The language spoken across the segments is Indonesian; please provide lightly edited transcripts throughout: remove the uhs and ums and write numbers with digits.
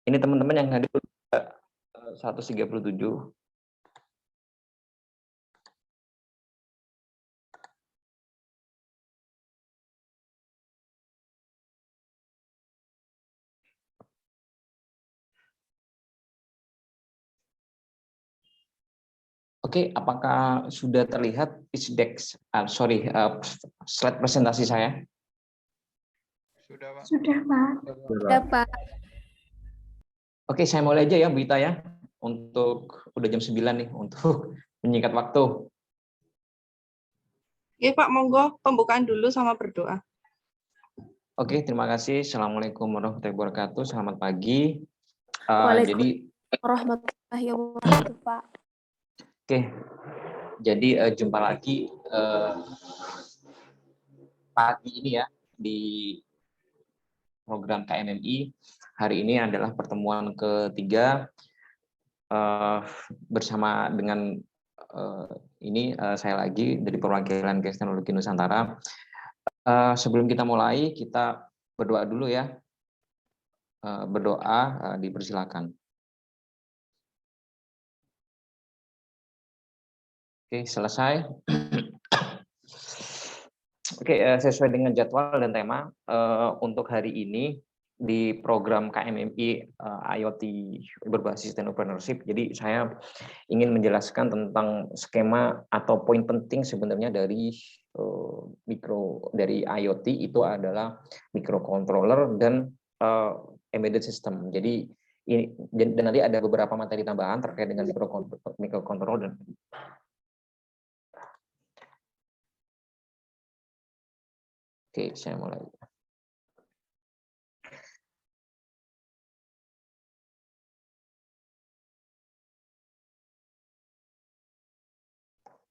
Ini teman-teman yang hadir 137. Oke, apakah sudah terlihat pitch deck, slide presentasi saya? Sudah, Pak. Sudah, Pak. Sudah, Pak. Oke, saya mulai aja ya, Bu Ita ya. Untuk udah jam 9 nih, untuk menyingkat waktu. Oke, Pak, monggo pembukaan dulu sama berdoa. Oke, terima kasih. Assalamualaikum warahmatullahi wabarakatuh. Selamat pagi. Waalaikumsalam warahmatullahi wabarakatuh, Pak. Oke, jadi jumpa lagi pagi ini ya di program KMMI. Hari ini adalah pertemuan ketiga bersama dengan saya lagi dari perwakilan KES Teknologi Nusantara. Sebelum kita mulai, kita berdoa dulu ya. Berdoa, dipersilakan. Oke, selesai. Oke, sesuai dengan jadwal dan tema untuk hari ini di program KMMI IoT berbasis entrepreneurship. Jadi saya ingin menjelaskan tentang skema atau poin penting sebenarnya dari dari IoT itu adalah microcontroller dan embedded system. Jadi ini dan nanti ada beberapa materi tambahan terkait dengan microcontroller dan Oke, saya mulai.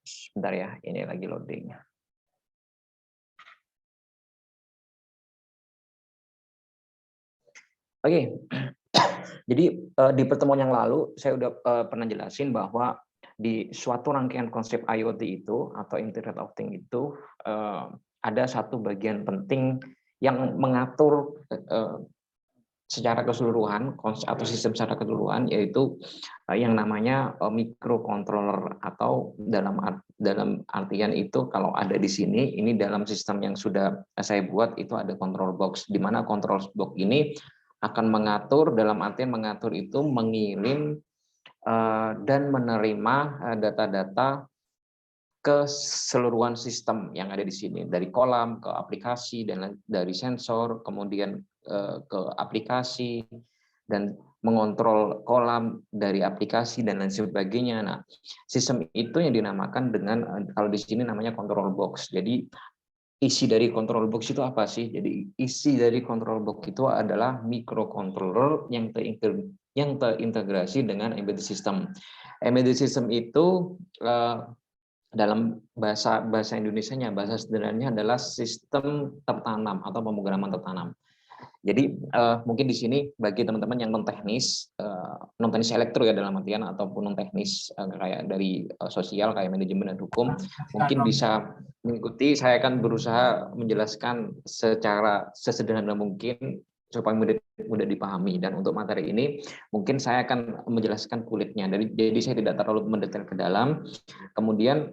Sebentar ya, ini lagi loading. Oke, jadi di pertemuan yang lalu saya udah pernah jelasin bahwa di suatu rangkaian konsep IoT itu atau Internet of Things itu ada satu bagian penting yang mengatur secara keseluruhan atau sistem secara keseluruhan, yaitu yang namanya microcontroller, atau dalam artian itu kalau ada di sini, ini dalam sistem yang sudah saya buat itu ada control box, di mana control box ini akan mengatur, dalam artian mengatur itu mengirim dan menerima data-data keseluruhan sistem yang ada di sini, dari kolam ke aplikasi, dan dari sensor kemudian ke aplikasi, dan mengontrol kolam dari aplikasi dan lain sebagainya. Nah, sistem itu yang dinamakan dengan, kalau di sini namanya control box. Jadi isi dari control box itu apa sih? Jadi isi dari control box itu adalah microcontroller yang terintegrasi dengan embedded system. Embedded system itu dalam bahasa Indonesianya, bahasa sederhananya adalah sistem tertanam atau pemrograman tertanam. Jadi mungkin di sini bagi teman-teman yang non teknis elektro ya dalam artian, ataupun non teknis kayak dari sosial kayak manajemen dan hukum, mungkin bisa mengikuti. Saya akan berusaha menjelaskan secara sesederhana mungkin supaya mudah dipahami. Dan untuk materi ini mungkin saya akan menjelaskan kulitnya. Jadi saya tidak terlalu mendetail ke dalam. Kemudian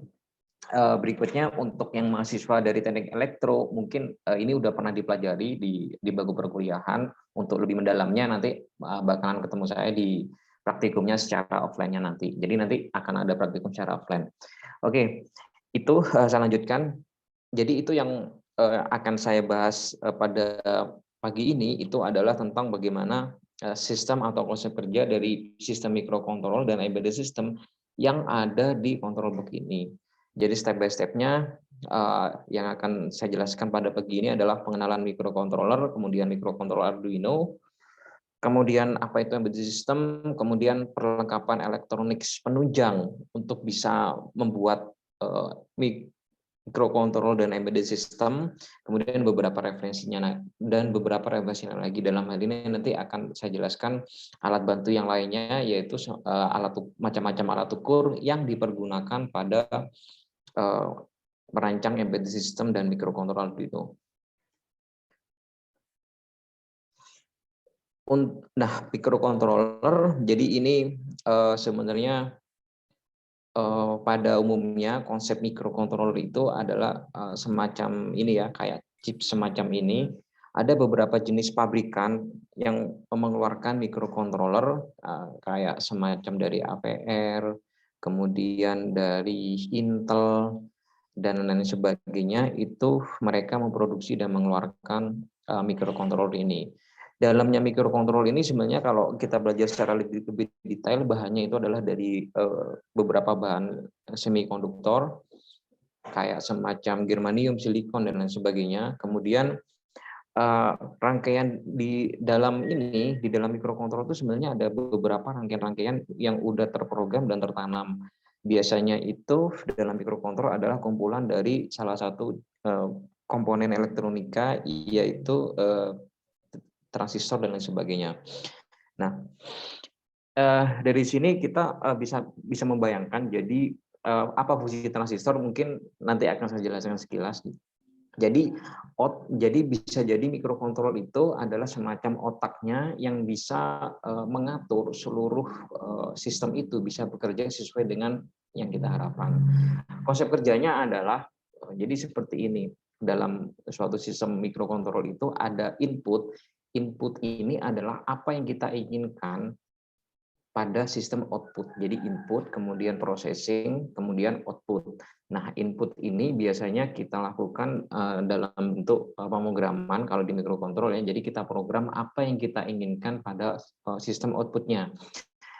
berikutnya untuk yang mahasiswa dari teknik elektro, mungkin ini udah pernah dipelajari di bangku perkuliahan. Untuk lebih mendalamnya nanti bakalan ketemu saya di praktikumnya secara offline-nya nanti. Jadi nanti akan ada praktikum secara offline. Oke, itu saya lanjutkan. Jadi itu yang akan saya bahas pada pagi ini, itu adalah tentang bagaimana sistem atau konsep kerja dari sistem microcontroller dan embedded system yang ada di control box ini. Jadi step by step-nya yang akan saya jelaskan pada pagi ini adalah pengenalan microcontroller, kemudian microcontroller Arduino, kemudian apa itu embedded system, kemudian perlengkapan elektronik penunjang untuk bisa membuat microcontroller dan embedded system, kemudian beberapa referensinya, dan beberapa referensinya lagi. Dalam hal ini nanti akan saya jelaskan alat bantu yang lainnya, yaitu macam-macam alat ukur yang dipergunakan pada merancang embedded system dan microcontroller Arduino. Nah, microcontroller, jadi ini sebenarnya pada umumnya konsep microcontroller itu adalah semacam ini ya, kayak chip semacam ini. Ada beberapa jenis pabrikan yang mengeluarkan microcontroller kayak semacam dari APR, kemudian dari Intel, dan lain sebagainya. Itu mereka memproduksi dan mengeluarkan microcontroller ini. Dalamnya microcontroller ini sebenarnya kalau kita belajar secara lebih detail, bahannya itu adalah dari beberapa bahan semikonduktor kayak semacam germanium, silikon, dan lain sebagainya. Kemudian rangkaian di dalam microcontroller itu sebenarnya ada beberapa rangkaian-rangkaian yang udah terprogram dan tertanam. Biasanya itu dalam microcontroller adalah kumpulan dari salah satu komponen elektronika, yaitu transistor dan lain sebagainya. Nah, dari sini kita bisa membayangkan jadi apa fungsi transistor, mungkin nanti akan saya jelaskan sekilas. Jadi bisa jadi microcontroller itu adalah semacam otaknya yang bisa mengatur seluruh sistem itu bisa bekerja sesuai dengan yang kita harapkan. Konsep kerjanya adalah jadi seperti ini. Dalam suatu sistem microcontroller itu ada input. Input ini adalah apa yang kita inginkan pada sistem output. Jadi input, kemudian processing, kemudian output. Nah, input ini biasanya kita lakukan dalam bentuk pemrograman kalau di microcontroller ya. Jadi kita program apa yang kita inginkan pada sistem outputnya.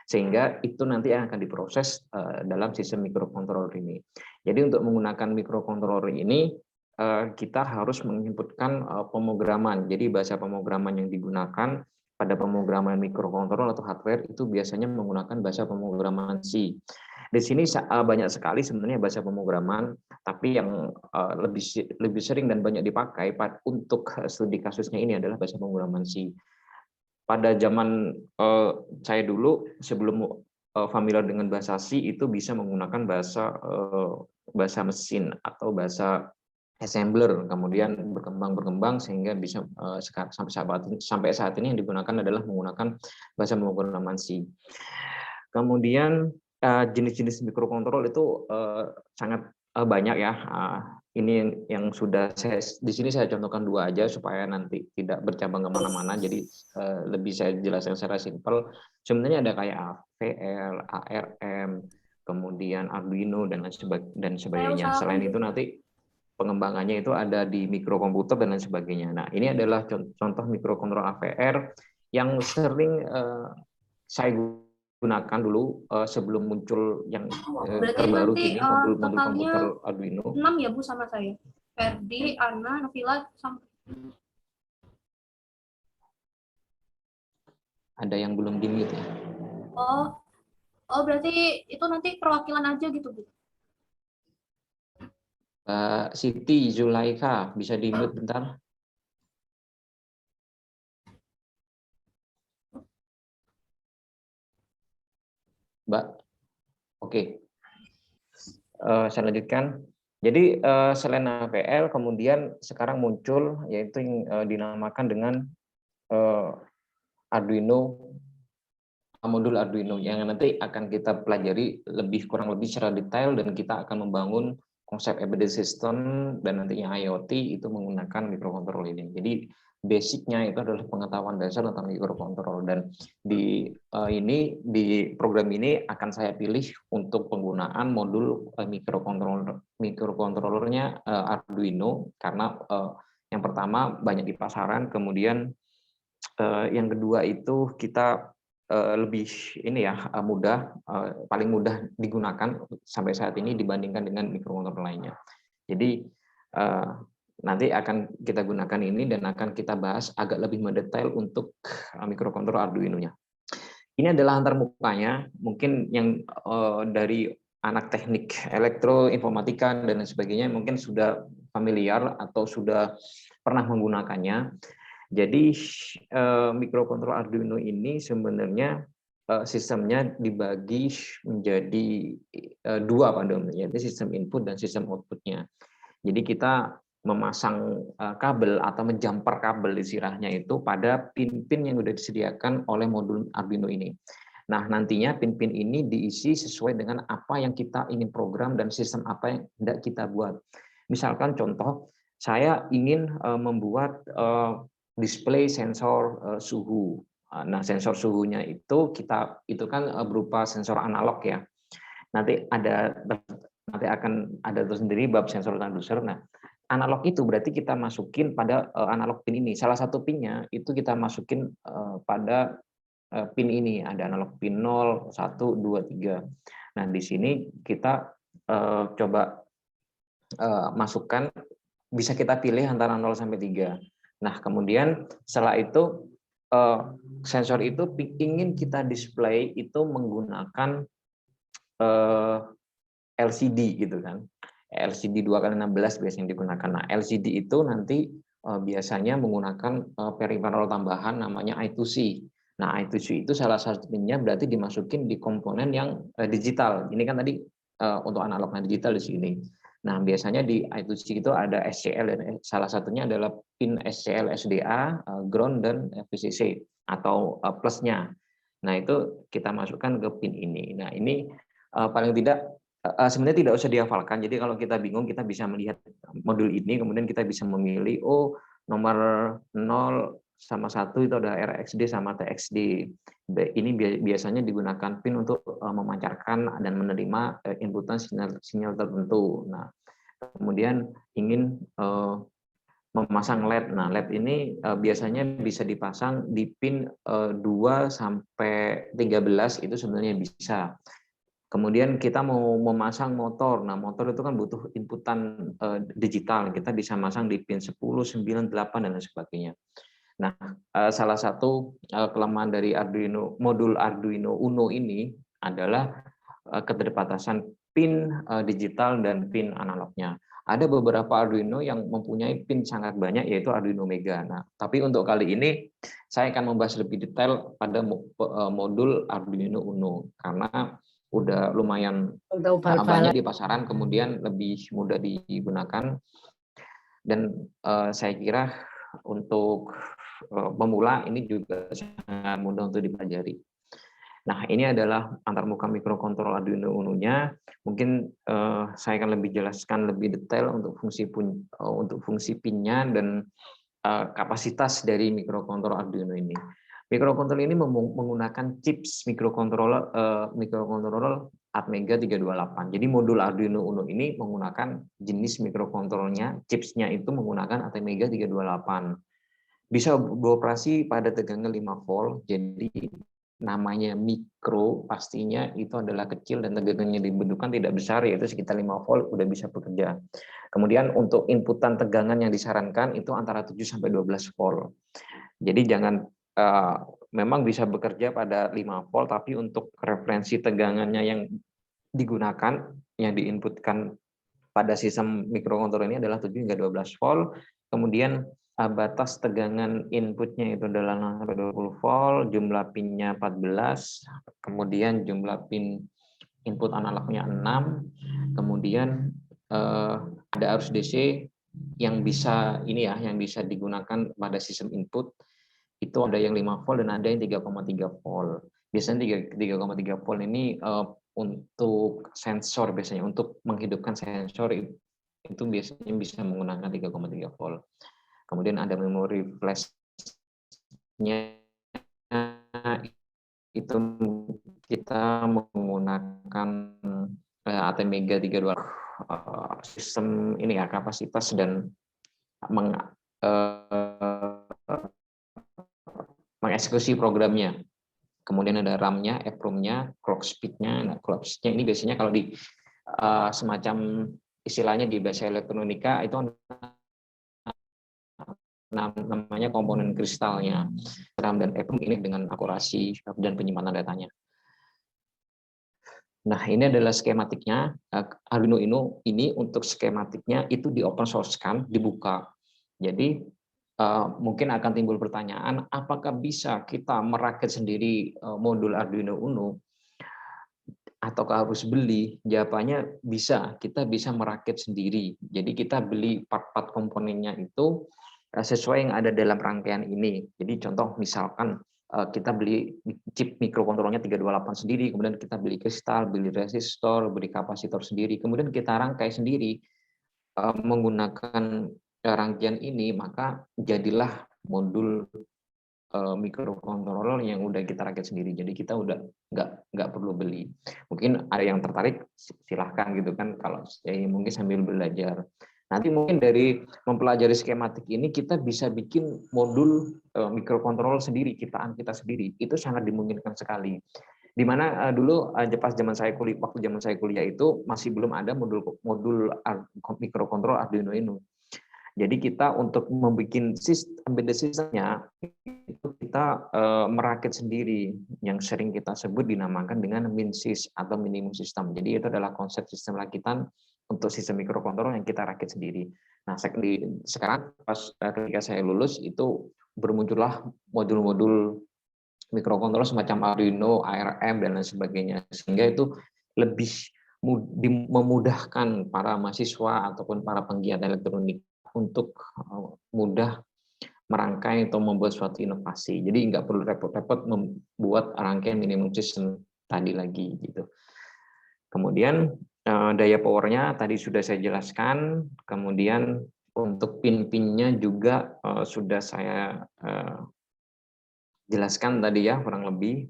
Sehingga itu nanti akan diproses dalam sistem microcontroller ini. Jadi untuk menggunakan microcontroller ini kita harus menginputkan pemrograman. Jadi bahasa pemrograman yang digunakan pada pemrograman microcontroller atau hardware itu biasanya menggunakan bahasa pemrograman C. Di sini banyak sekali sebenarnya bahasa pemrograman, tapi yang lebih sering dan banyak dipakai untuk studi kasusnya ini adalah bahasa pemrograman C. Pada zaman saya dulu, sebelum familiar dengan bahasa C, itu bisa menggunakan bahasa mesin atau bahasa assembler, kemudian berkembang sehingga bisa sampai saat ini yang digunakan adalah menggunakan bahasa pemrograman C. Kemudian jenis-jenis microcontroller itu sangat banyak ya. Ini yang sudah di sini saya contohkan 2 aja supaya nanti tidak bercabang kemana-mana. Jadi lebih saya jelaskan secara simpel. Sebenarnya ada kayak AVL, ARM, kemudian Arduino dan sebagainya. Selain itu nanti pengembangannya itu ada di mikrokomputer dan lain sebagainya. Nah, ini adalah contoh mikrokontroller AVR yang sering saya gunakan dulu sebelum muncul yang terbaru ini, modul komputer Arduino. 6 ya Bu sama saya. Ferdi, Ana, Nafila, sama. Ada yang belum di-mute ya? Oh berarti itu nanti perwakilan aja gitu Bu. Siti Zulaika, bisa di-mute bentar? Mbak, oke. Saya lanjutkan. Jadi selain AVL, kemudian sekarang muncul yaitu yang dinamakan dengan Arduino, modul Arduino yang nanti akan kita pelajari kurang lebih secara detail, dan kita akan membangun konsep embedded system dan nantinya IoT itu menggunakan microcontroller ini. Jadi basicnya itu adalah pengetahuan dasar tentang microcontroller, dan di program ini akan saya pilih untuk penggunaan modul microcontrollernya Arduino karena yang pertama banyak di pasaran, kemudian yang kedua itu kita lebih paling mudah digunakan sampai saat ini dibandingkan dengan microcontroller lainnya. Jadi nanti akan kita gunakan ini dan akan kita bahas agak lebih mendetail untuk microcontroller Arduino-nya. Ini adalah antarmukanya, mungkin yang dari anak teknik elektroinformatika dan lain sebagainya mungkin sudah familiar atau sudah pernah menggunakannya. Jadi microcontroller Arduino ini sebenarnya sistemnya dibagi menjadi 2 pada umumnya, yaitu sistem input dan sistem output-nya. Jadi kita memasang kabel atau menjumper kabel istilahnya itu pada pin-pin yang sudah disediakan oleh modul Arduino ini. Nah, nantinya pin-pin ini diisi sesuai dengan apa yang kita ingin program dan sistem apa yang hendak kita buat. Misalkan contoh, saya ingin membuat display sensor suhu. Nah, sensor suhunya itu kan berupa sensor analog ya. Nanti akan ada tersendiri bab sensor transducer. Nah, analog itu berarti kita masukin pada analog pin ini. Salah satu pinnya itu kita masukin pada pin ini. Ada analog pin 0, 1, 2, 3. Nah, di sini kita coba masukkan, bisa kita pilih antara 0 sampai 3. Nah, kemudian setelah itu sensor itu ingin kita display itu menggunakan LCD gitu kan. LCD 2x16 biasanya digunakan. Nah, LCD itu nanti biasanya menggunakan peripheral tambahan namanya I2C. Nah, I2C itu salah satunya berarti dimasukin di komponen yang digital. Ini kan tadi untuk analog dan digital di sini. Nah, biasanya di I2C itu ada SCL dan salah satunya adalah pin SCL SDA, ground dan VCC atau plusnya. Nah, itu kita masukkan ke pin ini. Nah, ini paling tidak sebenarnya tidak usah dihafalkan. Jadi kalau kita bingung, kita bisa melihat modul ini, kemudian kita bisa memilih, oh nomor 0 sama 1 itu ada RXD sama TXD. Ini biasanya digunakan pin untuk memancarkan dan menerima inputan sinyal tertentu. Nah, kemudian ingin memasang LED. Nah, LED ini biasanya bisa dipasang di pin 2 sampai 13 itu sebenarnya bisa. Kemudian kita mau memasang motor. Nah, motor itu kan butuh inputan digital. Kita bisa masang di pin 10, 9, 8 dan lain sebagainya. Nah, salah satu kelemahan dari Arduino, modul Arduino Uno ini adalah keterbatasan pin digital dan pin analognya. Ada beberapa Arduino yang mempunyai pin sangat banyak, yaitu Arduino Mega. Nah, tapi untuk kali ini saya akan membahas lebih detail pada modul Arduino Uno karena udah lumayan banyak di pasaran, kemudian lebih mudah digunakan, dan saya kira untuk pemula ini juga sangat mudah untuk dipelajari. Nah, ini adalah antarmuka mikrokontroller Arduino Uno-nya. Mungkin saya akan lebih jelaskan lebih detail untuk fungsi pinnya dan kapasitas dari mikrokontroller Arduino ini. Mikrokontroller ini menggunakan chips mikrokontroller Atmega 328. Jadi modul Arduino Uno ini menggunakan jenis mikrokontrollernya, chipsnya itu menggunakan Atmega 328. Bisa beroperasi pada tegangan 5 volt, jadi namanya mikro pastinya itu adalah kecil dan tegangannya dibentukkan tidak besar, yaitu sekitar 5 volt udah bisa bekerja. Kemudian untuk inputan tegangan yang disarankan itu antara 7 sampai 12 volt. Jadi jangan memang bisa bekerja pada 5 volt, tapi untuk referensi tegangannya yang digunakan, yang diinputkan pada sistem mikrokontroller ini adalah 7 hingga 12 volt. Kemudian batas tegangan inputnya itu adalah 0 sampai 20 volt, jumlah pinnya 14, kemudian jumlah pin input analognya 6, kemudian ada arus DC yang bisa yang bisa digunakan pada sistem input. Itu ada yang 5 volt dan ada yang 3,3 volt. Biasanya 3,3 volt ini untuk sensor, biasanya untuk menghidupkan sensor itu biasanya bisa menggunakan 3,3 volt. Kemudian ada memori flash-nya, itu kita menggunakan Atmega 328 sistem ini ya, kapasitas dan mengeksekusi programnya. Kemudian ada RAM-nya, EEPROM-nya, clock speed-nya. Nah, clock speed-nya ini biasanya kalau di semacam istilahnya di bahasa elektronika itu namanya komponen kristalnya. RAM dan EEPROM ini dengan akurasi dan penyimpanan datanya. Nah, ini adalah skematiknya. Arduino Uno ini untuk skematiknya itu di open source-kan, dibuka. Jadi mungkin akan timbul pertanyaan, apakah bisa kita merakit sendiri modul Arduino Uno? ataukah harus beli? Jawabannya bisa, kita bisa merakit sendiri. Jadi kita beli part-part komponennya itu sesuai yang ada dalam rangkaian ini. Jadi contoh misalkan kita beli chip mikrokontrolernya 328 sendiri, kemudian kita beli kristal, beli resistor, beli kapasitor sendiri, kemudian kita rangkai sendiri menggunakan rangkaian ini, maka jadilah modul mikrokontroler yang udah kita rakit sendiri. Jadi kita udah nggak perlu beli. Mungkin ada yang tertarik, silahkan gitu kan. Kalau saya mungkin sambil belajar. Nanti mungkin dari mempelajari skematik ini kita bisa bikin modul mikrokontroler sendiri, ciptaan kita sendiri. Itu sangat dimungkinkan sekali. Dimana dulu pas zaman saya kuliah, waktu zaman saya kuliah itu masih belum ada modul mikrokontroler Arduino Uno. Jadi kita untuk membuat embedded system-nya itu kita merakit sendiri, yang sering kita sebut dinamakan dengan MinSys atau minimum system. Jadi itu adalah konsep sistem rakitan untuk sistem mikrokontroler yang kita rakit sendiri. Nah, sekarang pas ketika saya lulus itu bermuncullah modul-modul mikrokontroler semacam Arduino, ARM dan lain sebagainya, sehingga itu lebih memudahkan para mahasiswa ataupun para penggiat elektronik untuk mudah merangkai atau membuat suatu inovasi. Jadi nggak perlu repot-repot membuat rangkaian minimum system tadi lagi gitu. Kemudian daya powernya tadi sudah saya jelaskan. Kemudian untuk pin-pinnya juga sudah saya jelaskan tadi ya kurang lebih.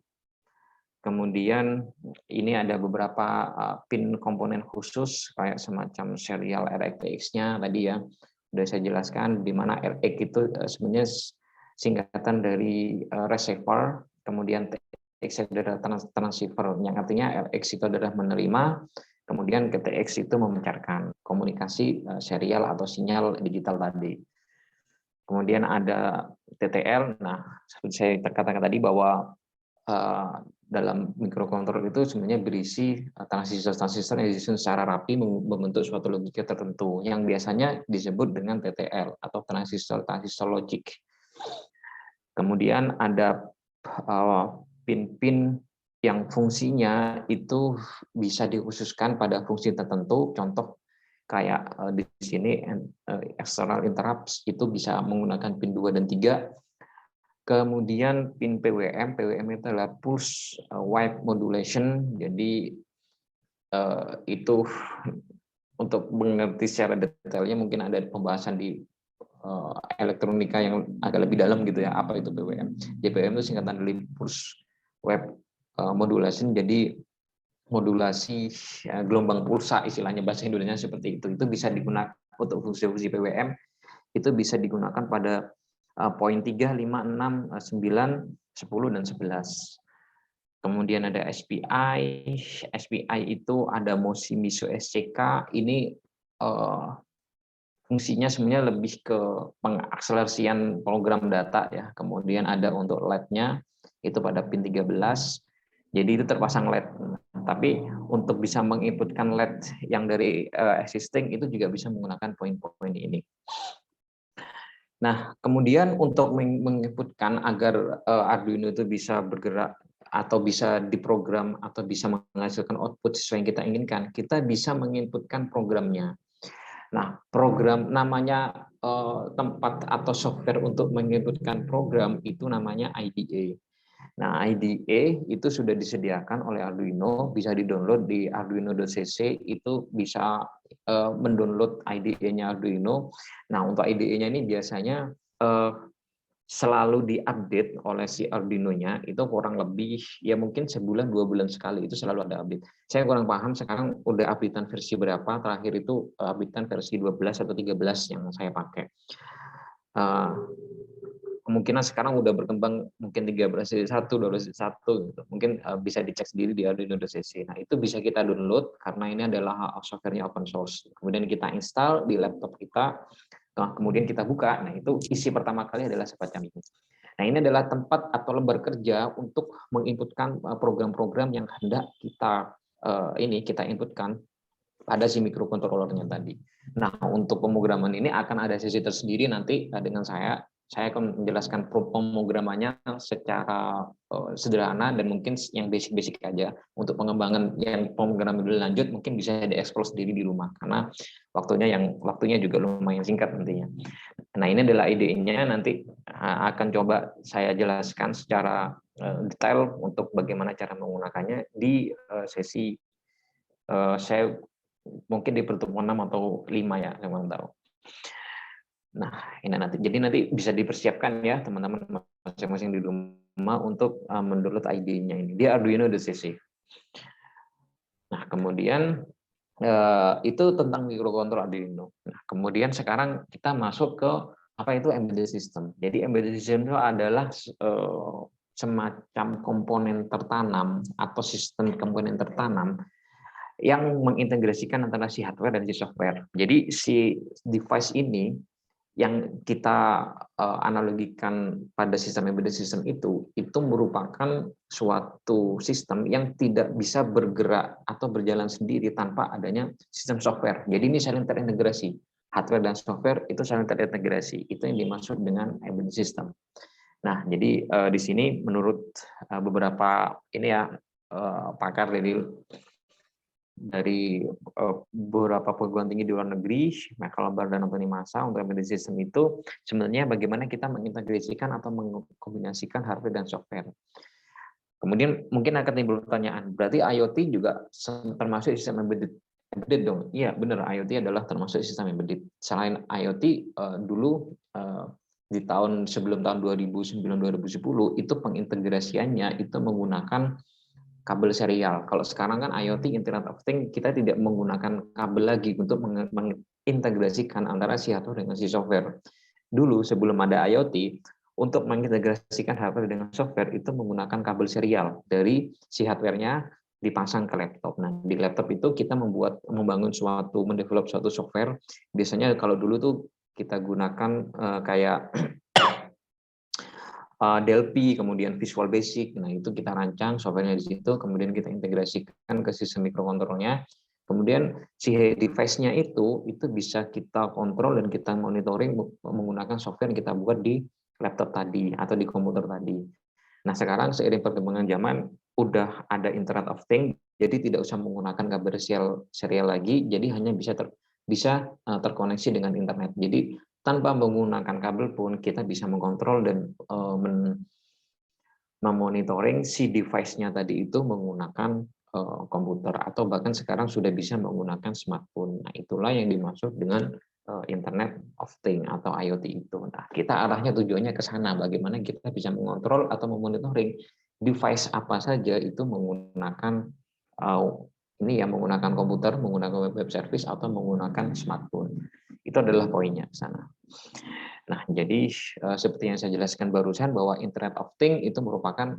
Kemudian ini ada beberapa pin komponen khusus kayak semacam serial RX-nya tadi ya. Sudah saya jelaskan di mana RX itu sebenarnya singkatan dari receiver, kemudian TX adalah transceiver, yang artinya RX itu adalah menerima, kemudian TX itu memancarkan komunikasi serial atau sinyal digital tadi. Kemudian ada TTL. Nah, seperti saya katakan tadi bahwa dalam mikrokontroler itu sebenarnya berisi transistor-transistor yang disusun secara rapi membentuk suatu logika tertentu yang biasanya disebut dengan TTL atau transistor logik. Kemudian ada pin-pin yang fungsinya itu bisa dikhususkan pada fungsi tertentu. Contoh kayak di sini external interrupts itu bisa menggunakan pin 2 dan 3. Kemudian pin PWM itu adalah pulse wave modulation. Jadi itu untuk mengerti secara detailnya mungkin ada pembahasan di elektronika yang agak lebih dalam gitu ya, apa itu PWM. PWM itu singkatan dari pulse wave modulation. Jadi modulasi gelombang pulsa, istilahnya bahasa Indonesia seperti itu. Itu bisa digunakan untuk fungsi-fungsi PWM. Itu bisa digunakan pada poin 3, 5, 6, 9, 10, dan 11. Kemudian ada SPI. SPI itu ada MOSI MISO SCK. Ini fungsinya sebenarnya lebih ke pengakselerasian program data ya. Kemudian ada untuk LED-nya itu pada pin 13. Jadi itu terpasang LED. Tapi untuk bisa menginputkan LED yang dari existing itu juga bisa menggunakan poin-poin ini. Nah, kemudian untuk menginputkan agar Arduino itu bisa bergerak atau bisa diprogram atau bisa menghasilkan output sesuai yang kita inginkan, kita bisa menginputkan programnya. Nah, program namanya tempat atau software untuk menginputkan program itu namanya IDE. Nah, IDE itu sudah disediakan oleh Arduino, bisa di-download di arduino.cc, itu bisa mendownload IDE-nya Arduino. Nah, untuk IDE-nya ini biasanya selalu diupdate oleh si Arduino-nya, itu kurang lebih ya mungkin sebulan 2 bulan sekali itu selalu ada update. Saya kurang paham sekarang udah updatean versi berapa, terakhir itu updatean versi 12 atau 13 yang saya pakai. Kemungkinan sekarang udah berkembang mungkin 13.1, 12.1 gitu. Mungkin bisa dicek sendiri di arduino.cc. Nah, itu bisa kita download karena ini adalah software-nya open source. Kemudian kita install di laptop kita, kemudian kita buka. Nah, itu isi pertama kali adalah semacam ini. Nah, ini adalah tempat atau lembar kerja untuk menginputkan program-program yang hendak kita inputkan pada si mikrokontrolernya tadi. Nah, untuk pemrograman ini akan ada sesi tersendiri nanti dengan saya saya akan menjelaskan pemrogramannya secara sederhana dan mungkin yang basic-basic aja. Untuk pengembangan yang pemrograman lebih lanjut mungkin bisa dieksplor sendiri di rumah karena waktunya juga lumayan singkat nantinya. Nah, ini adalah idenya, nanti akan coba saya jelaskan secara detail untuk bagaimana cara menggunakannya di sesi saya mungkin di pertemuan 6 atau 5 ya, saya mau tahu. Nah, ini nanti bisa dipersiapkan ya teman-teman masing-masing di rumah untuk mendownload ID-nya ini. Dia Arduino DCC. Nah, kemudian itu tentang microcontroller Arduino. Nah, kemudian sekarang kita masuk ke apa itu embedded system. Jadi embedded system itu adalah semacam komponen tertanam atau sistem komponen tertanam yang mengintegrasikan antara si hardware dan si software. Jadi si device ini yang kita analogikan pada sistem embedded system itu merupakan suatu sistem yang tidak bisa bergerak atau berjalan sendiri tanpa adanya sistem software. Jadi ini saling terintegrasi. Hardware dan software itu saling terintegrasi. Itu yang dimaksud dengan embedded system. Nah, jadi di sini menurut beberapa ini ya pakar dari beberapa perguruan tinggi di luar negeri, Michael Lombard dan Anthony Massa, untuk embedded system itu sebenarnya bagaimana kita mengintegrasikan atau mengkombinasikan hardware dan software. Kemudian mungkin akan timbul pertanyaan, berarti IoT juga termasuk sistem embedded dong? Iya, benar, IoT adalah termasuk sistem embedded. Selain IoT, dulu di sebelum tahun 2009-2010 itu pengintegrasiannya itu menggunakan kabel serial. Kalau sekarang kan IoT, Internet of Things, kita tidak menggunakan kabel lagi untuk mengintegrasikan antara si hardware dengan si software. Dulu sebelum ada IoT, untuk mengintegrasikan hardware dengan software itu menggunakan kabel serial dari si hardware-nya dipasang ke laptop. Nah, di laptop itu kita mendevelop suatu software. Biasanya kalau dulu tuh kita gunakan kayak Delphi, kemudian Visual Basic. Nah, itu kita rancang softwarenya di situ, kemudian kita integrasikan ke sistem microcontrollernya. Kemudian si device-nya itu bisa kita kontrol dan kita monitoring menggunakan software yang kita buat di laptop tadi atau di komputer tadi. Nah, sekarang seiring perkembangan zaman udah ada Internet of Things, jadi tidak usah menggunakan kabel serial lagi, jadi hanya bisa terkoneksi dengan internet. Jadi tanpa menggunakan kabel pun kita bisa mengontrol dan memonitoring si device-nya tadi itu menggunakan komputer atau bahkan sekarang sudah bisa menggunakan smartphone. Nah, itulah yang dimaksud dengan Internet of Things atau IoT itu. Nah, kita arahnya tujuannya ke sana, bagaimana kita bisa mengontrol atau memonitoring device apa saja itu menggunakan menggunakan komputer, menggunakan web service atau menggunakan smartphone. Itu adalah poinnya ke sana. Nah, jadi seperti yang saya jelaskan barusan bahwa Internet of Things itu merupakan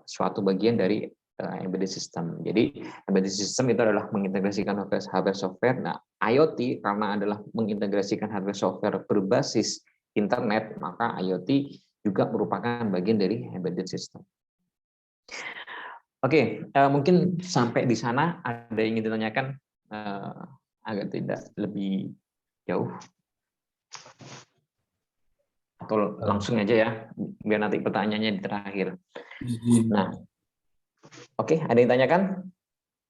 suatu bagian dari embedded system. Jadi embedded system itu adalah mengintegrasikan hardware software. Nah, IoT karena adalah mengintegrasikan hardware software berbasis internet, maka IoT juga merupakan bagian dari embedded system. Oke, mungkin sampai di sana ada yang ingin ditanyakan agar tidak lebih jauh. Atau langsung aja ya, biar nanti pertanyaannya di terakhir. Nah, oke, ada yang tanyakan?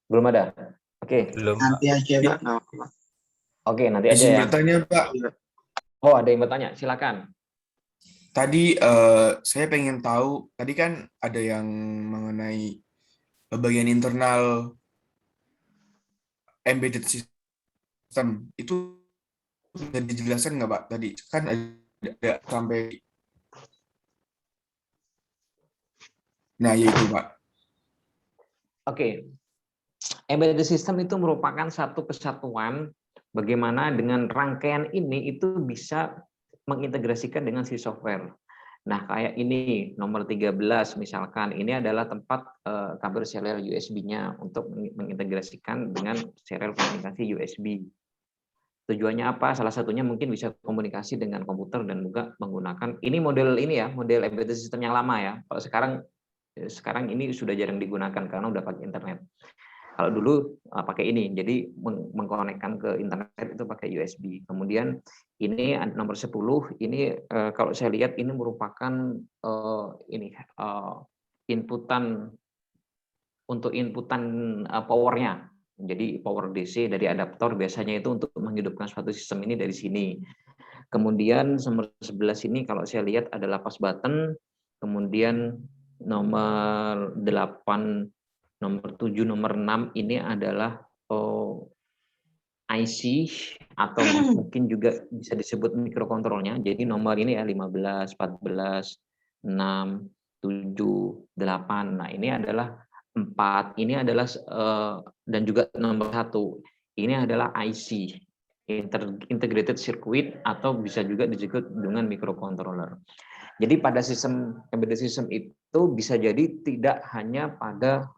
Belum ada? Oke. Belum. Nanti aja, Pak. Oke, nanti aja ya. Bertanya, Pak. Oh, ada yang bertanya, silakan. Tadi saya pengen tahu, tadi kan ada yang mengenai bagian internal embedded system. Itu bisa dijelaskan nggak, Pak? Tadi kan ada sampai. Nah, yaitu, Pak. Oke. Embedded system itu merupakan satu kesatuan bagaimana dengan rangkaian ini itu bisa mengintegrasikan dengan si software. Nah, kayak ini nomor 13 misalkan, ini adalah tempat kabel serial USB-nya untuk mengintegrasikan dengan serial komunikasi USB. Tujuannya apa? Salah satunya mungkin bisa komunikasi dengan komputer dan juga menggunakan ini model embedded system yang lama ya. Kalau sekarang ini sudah jarang digunakan karena udah pakai internet. Kalau dulu pakai ini, jadi mengkonekkan ke internet itu pakai USB. Kemudian ini nomor 10, ini kalau saya lihat ini merupakan inputan untuk inputan powernya. Jadi power DC dari adaptor biasanya itu untuk menghidupkan suatu sistem ini dari sini. Kemudian nomor 11 ini kalau saya lihat adalah post button, kemudian nomor 8, nomor 7, nomor 6 ini adalah IC atau mungkin juga bisa disebut mikrokontrolnya. Jadi nomor ini ya 15, 14, 6, 7, 8. Nah, ini adalah 4. Ini adalah dan juga nomor 1. Ini adalah IC. Integrated Circuit atau bisa juga disebut dengan microcontroller. Jadi pada sistem embedded system itu bisa jadi tidak hanya pada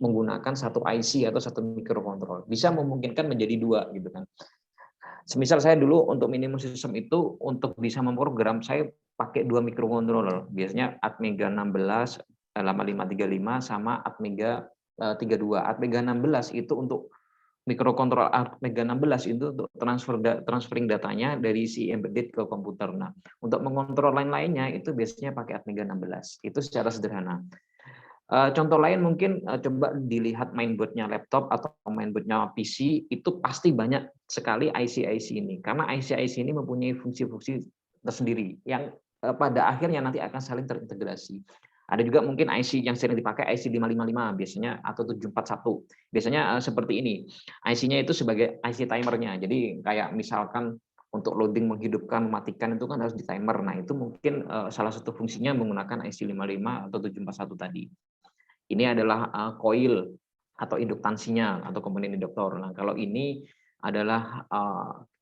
menggunakan satu IC atau satu microcontroller, bisa memungkinkan menjadi dua gitu kan. Semisal saya dulu untuk minimum system itu untuk bisa memprogram saya pakai 2 microcontroller, biasanya Atmega 16 8535 sama Atmega 32. Atmega 16 itu untuk mikrokontrol Atmega 16 itu untuk transferring datanya dari si embedded ke komputer. Nah, untuk mengontrol lain-lainnya itu biasanya pakai Atmega 16. Itu secara sederhana. Contoh lain mungkin coba dilihat mainboard-nya laptop atau mainboard-nya PC, itu pasti banyak sekali IC-IC ini. Karena IC-IC ini mempunyai fungsi-fungsi tersendiri yang pada akhirnya nanti akan saling terintegrasi. Ada juga mungkin IC yang sering dipakai IC 555 biasanya atau 741. Biasanya seperti ini. IC-nya itu sebagai IC timernya. Jadi kayak misalkan untuk loading menghidupkan, mematikan itu kan harus di timer. Nah, itu mungkin salah satu fungsinya menggunakan IC 55 atau 741 tadi. Ini adalah coil atau induktansinya atau komponen induktor. Nah, kalau ini adalah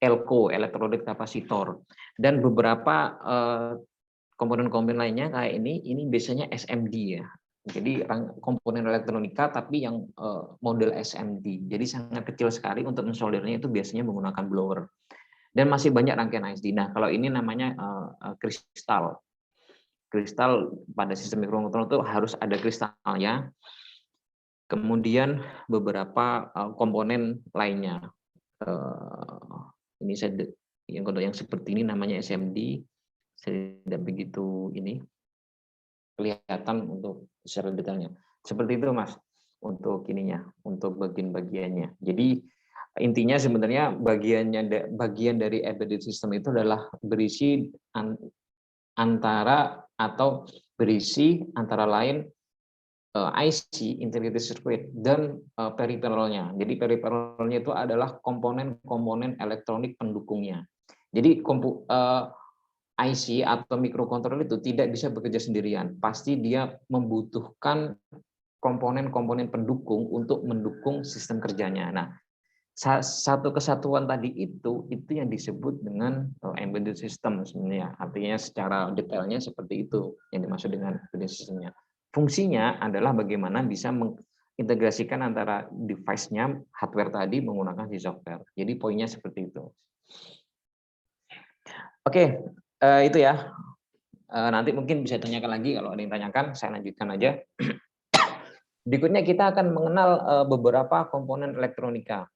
ELCO, electrolytic capacitor. Dan beberapa komponen-komponen lainnya kayak ini biasanya SMD ya. Jadi komponen elektronika tapi yang model SMD. Jadi sangat kecil sekali untuk mensoldernya itu biasanya menggunakan blower. Dan masih banyak rangkaian ISD. Nah, kalau ini namanya kristal. Kristal pada sistem mikrokontroller itu harus ada kristalnya. Kemudian beberapa komponen lainnya. Ini saya yang seperti ini namanya SMD. Saya tidak begitu ini kelihatan untuk secara detailnya. Seperti itu Mas, untuk ininya, untuk bagian-bagiannya. Jadi intinya sebenarnya bagian dari embedded system itu adalah berisi antara lain IC integrated circuit dan peripheralnya. Jadi peripheralnya itu adalah komponen-komponen elektronik pendukungnya. Jadi IC atau mikrokontroller itu tidak bisa bekerja sendirian. Pasti dia membutuhkan komponen-komponen pendukung untuk mendukung sistem kerjanya. Nah, satu kesatuan tadi itu yang disebut dengan embedded system sebenarnya. Artinya secara detailnya seperti itu yang dimaksud dengan embedded systemnya. Fungsinya adalah bagaimana bisa mengintegrasikan antara device-nya, hardware tadi menggunakan si software. Jadi poinnya seperti itu. Oke. Itu ya. Nanti mungkin bisa tanyakan lagi kalau ada yang tanyakan, saya lanjutkan aja. Berikutnya kita akan mengenal beberapa komponen elektronika.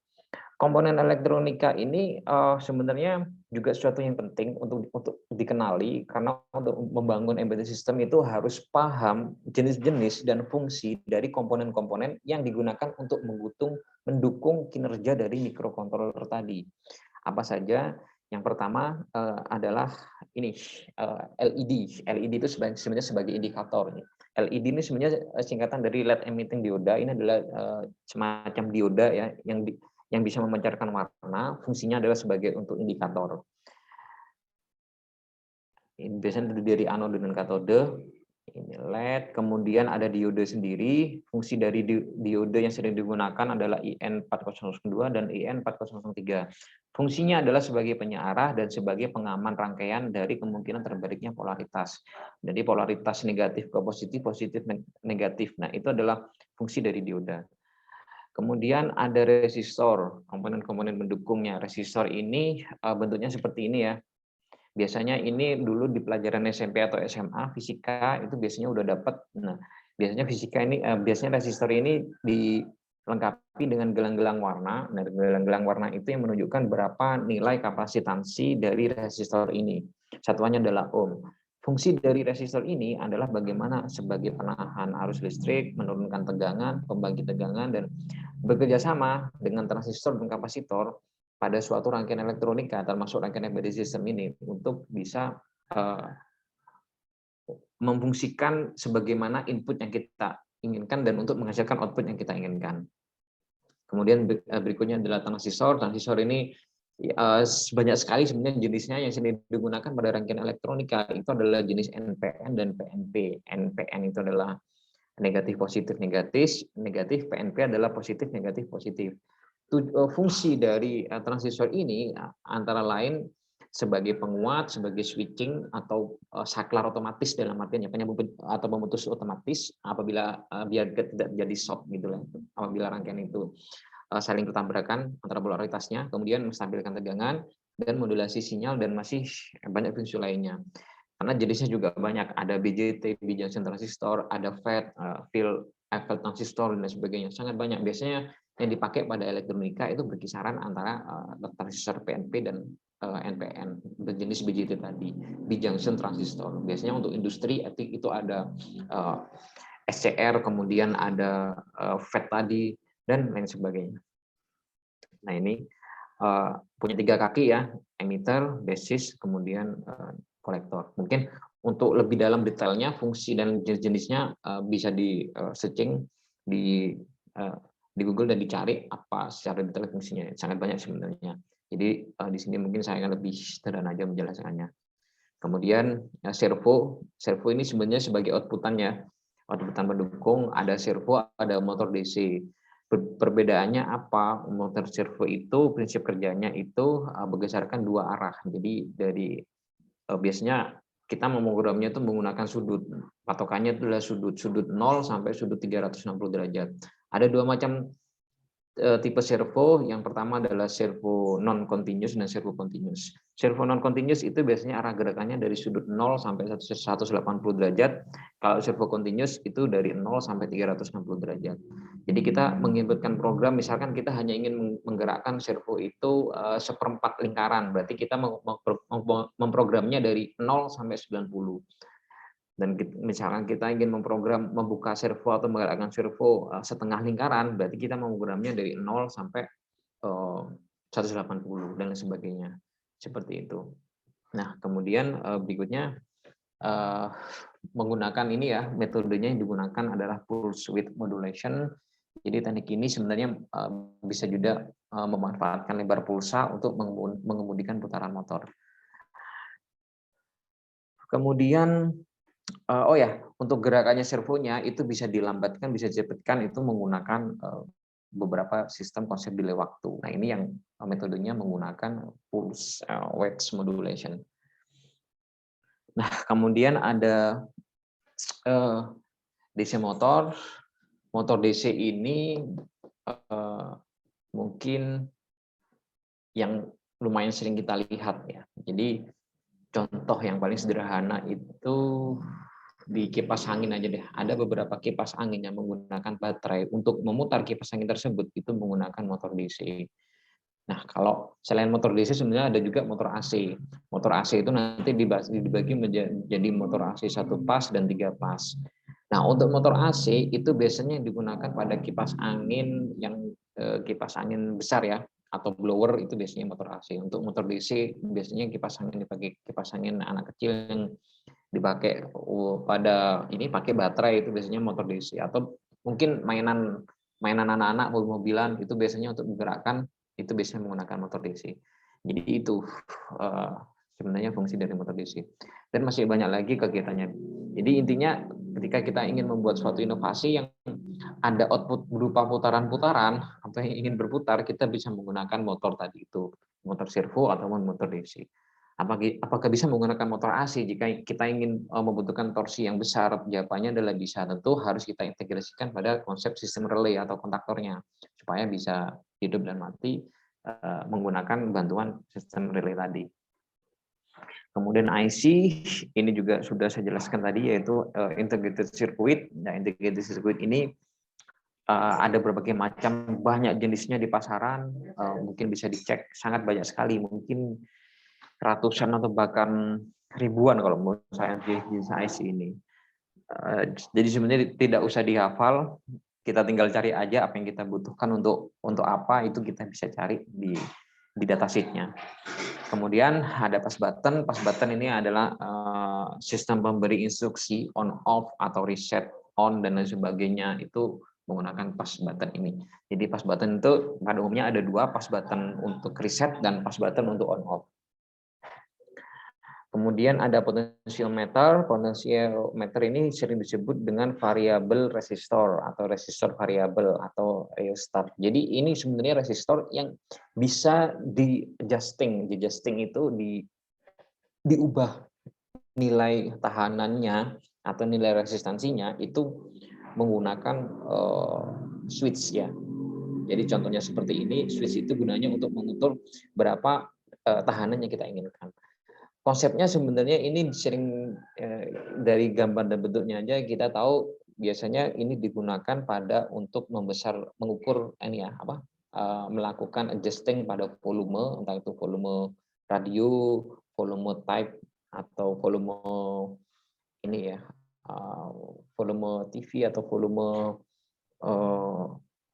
Komponen elektronika ini sebenarnya juga sesuatu yang penting untuk dikenali karena untuk membangun embedded system itu harus paham jenis-jenis dan fungsi dari komponen-komponen yang digunakan untuk mendukung kinerja dari mikrokontroller tadi. Apa saja? Yang pertama adalah ini LED. LED itu sebenarnya sebagai indikator. LED ini sebenarnya singkatan dari LED emitting dioda. Ini adalah semacam dioda ya yang bisa memancarkan warna. Fungsinya adalah sebagai untuk indikator. Ini biasanya dari anode dan katode. Ini LED. Kemudian ada diode sendiri. Fungsi dari diode yang sering digunakan adalah IN4002 dan IN4003. Fungsinya adalah sebagai penyarah dan sebagai pengaman rangkaian dari kemungkinan terbaliknya polaritas. Jadi polaritas negatif ke positif, positif negatif. Nah, itu adalah fungsi dari dioda. Kemudian ada resistor, komponen-komponen pendukungnya. Resistor ini bentuknya seperti ini ya. Biasanya ini dulu di pelajaran SMP atau SMA fisika itu biasanya udah dapat. Nah, biasanya fisika ini biasanya resistor ini lengkapi dengan gelang-gelang warna. Nah, gelang-gelang warna itu yang menunjukkan berapa nilai kapasitansi dari resistor ini. Satuannya adalah ohm. Fungsi dari resistor ini adalah bagaimana sebagai penahan arus listrik, menurunkan tegangan, pembangkit tegangan, dan bekerja sama dengan transistor dan kapasitor pada suatu rangkaian elektronika, termasuk rangkaian embedded system ini, untuk bisa memfungsikan sebagaimana input yang kita inginkan dan untuk menghasilkan output yang kita inginkan. Kemudian berikutnya adalah transistor. Transistor ini banyak sekali sebenarnya jenisnya yang sering digunakan pada rangkaian elektronika. Itu adalah jenis NPN dan PNP. NPN itu adalah negatif positif negatif, PNP adalah positif negatif positif. Fungsi dari transistor ini antara lain sebagai penguat, sebagai switching atau saklar otomatis dalam artian penyambung atau pemutus otomatis apabila biar tidak jadi short gitu lah. Apabila rangkaian itu saling bertabrakan antara polaritasnya, kemudian menstabilkan tegangan dan modulasi sinyal, dan masih banyak fungsi lainnya. Karena jenisnya juga banyak, ada BJT, B-junction transistor, ada FET, field effect transistor, dan sebagainya. Sangat banyak. Biasanya yang dipakai pada elektronika itu berkisaran antara transistor PNP dan NPN, berjenis BJT tadi, B-junction transistor. Biasanya untuk industri itu ada SCR, kemudian ada FET tadi, dan lain sebagainya. Nah, ini punya 3 kaki ya, emitter, basis, kemudian kolektor. Mungkin untuk lebih dalam detailnya, fungsi dan jenis-jenisnya bisa di searching di Google dan dicari apa secara detail fungsinya. Sangat banyak sebenarnya. Jadi di sini mungkin saya akan lebih sederhana aja menjelaskannya. Kemudian servo ini sebenarnya sebagai outputannya, outputan pendukung, ada servo, ada motor DC. Perbedaannya apa? Motor servo itu prinsip kerjanya itu berdasarkan 2 arah. Jadi dari biasanya kita memprogramnya itu menggunakan sudut. Patokannya itu adalah sudut 0 sampai sudut 360 derajat. Ada 2 macam tipe servo. Yang pertama adalah servo non continuous dan servo continuous. Servo non continuous itu biasanya arah gerakannya dari sudut 0 sampai 180 derajat. Kalau servo continuous itu dari 0 sampai 360 derajat. Jadi kita menginputkan program, misalkan kita hanya ingin menggerakkan servo itu seperempat lingkaran, berarti kita memprogramnya dari 0 sampai 90. Dan misalkan kita ingin membuka servo atau menggerakkan servo setengah lingkaran, berarti kita memprogramnya dari 0 sampai 180 dan lain sebagainya. Seperti itu. Nah, kemudian berikutnya menggunakan ini ya, metodenya yang digunakan adalah pulse width modulation. Jadi teknik ini sebenarnya bisa juga memanfaatkan lebar pulsa untuk mengemudikan putaran motor. Kemudian untuk gerakannya servonya itu bisa dilambatkan, bisa dicepatkan itu menggunakan beberapa sistem konsep delay waktu. Nah, ini yang metodenya menggunakan pulse width modulation. Nah, kemudian ada DC motor. Motor DC ini mungkin yang lumayan sering kita lihat ya. Jadi contoh yang paling sederhana itu di kipas angin aja deh. Ada beberapa kipas angin yang menggunakan baterai. Untuk memutar kipas angin tersebut itu menggunakan motor DC. Nah, kalau selain motor DC sebenarnya ada juga motor AC. Motor AC itu nanti dibagi menjadi motor AC 1 pas dan 3 pas. Nah, untuk motor AC itu biasanya digunakan pada kipas angin yang kipas angin besar ya, atau blower itu biasanya motor AC. Untuk motor DC biasanya kipas angin anak kecil yang dipakai pada ini pakai baterai, itu biasanya motor DC. Atau mungkin mainan anak-anak mobil-mobilan itu biasanya untuk menggerakkan itu biasanya menggunakan motor DC. Jadi itu sebenarnya fungsi dari motor DC. Dan masih banyak lagi kegiatannya. Jadi intinya ketika kita ingin membuat suatu inovasi yang ada output berupa putaran-putaran atau yang ingin berputar, kita bisa menggunakan motor tadi itu, motor servo ataupun motor DC. Apakah bisa menggunakan motor AC jika kita ingin membutuhkan torsi yang besar? Jawabannya adalah bisa. Tentu harus kita integrasikan pada konsep sistem relay atau kontaktornya supaya bisa hidup dan mati menggunakan bantuan sistem relay tadi. Kemudian IC ini juga sudah saya jelaskan tadi, yaitu integrated circuit. Nah, integrated circuit ini ada berbagai macam, banyak jenisnya di pasaran, mungkin bisa dicek, sangat banyak sekali, mungkin ratusan atau bahkan ribuan kalau menurut saya jenis IC ini. Jadi sebenarnya tidak usah dihafal, kita tinggal cari aja apa yang kita butuhkan untuk apa, itu kita bisa cari di datasheet-nya. Kemudian ada pass button. Pass button ini adalah sistem pemberi instruksi on off atau reset on dan lain sebagainya, itu menggunakan pass button ini. Jadi pass button itu pada umumnya ada dua, pass button untuk reset dan pass button untuk on off. Kemudian ada potensiometer. Potensiometer ini sering disebut dengan variabel resistor atau resistor variabel atau rheostat. Jadi ini sebenarnya resistor yang bisa di-adjusting. Di-adjusting itu diubah nilai tahanannya atau nilai resistansinya itu menggunakan switch ya. Jadi contohnya seperti ini, switch itu gunanya untuk mengukur berapa tahanan yang kita inginkan. Konsepnya sebenarnya ini sering dari gambar dan bentuknya aja kita tahu biasanya ini digunakan pada untuk mengukur ini ya melakukan adjusting pada volume, entah itu volume radio, volume type atau volume ini ya volume TV atau volume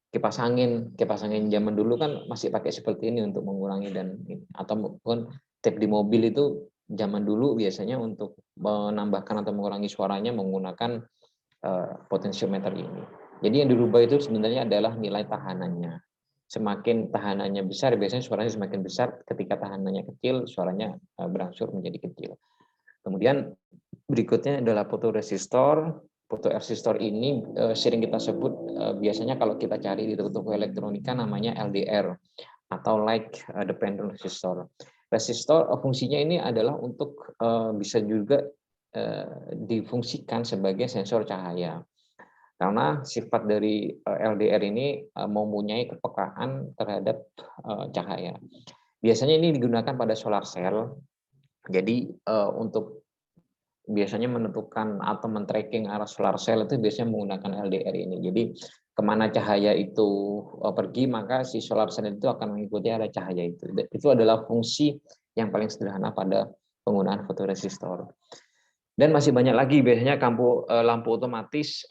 kipas angin. Kipas angin zaman dulu kan masih pakai seperti ini untuk mengurangi dan atau pun tap di mobil itu zaman dulu biasanya untuk menambahkan atau mengurangi suaranya menggunakan potensiometer ini. Jadi yang dirubah itu sebenarnya adalah nilai tahanannya. Semakin tahanannya besar, biasanya suaranya semakin besar. Ketika tahanannya kecil, suaranya berangsur menjadi kecil. Kemudian berikutnya adalah fotoresistor. Fotoresistor ini sering kita sebut biasanya kalau kita cari di toko elektronika namanya LDR atau light dependent resistor. Resistor fungsinya ini adalah untuk bisa juga difungsikan sebagai sensor cahaya. Karena sifat dari LDR ini mempunyai kepekaan terhadap cahaya. Biasanya ini digunakan pada solar cell. Jadi untuk biasanya menentukan atau men-tracking arah solar cell itu biasanya menggunakan LDR ini. Jadi kemana cahaya itu pergi, maka si solar cell itu akan mengikuti arah cahaya itu. Itu adalah fungsi yang paling sederhana pada penggunaan fotoresistor. Dan masih banyak lagi, biasanya lampu otomatis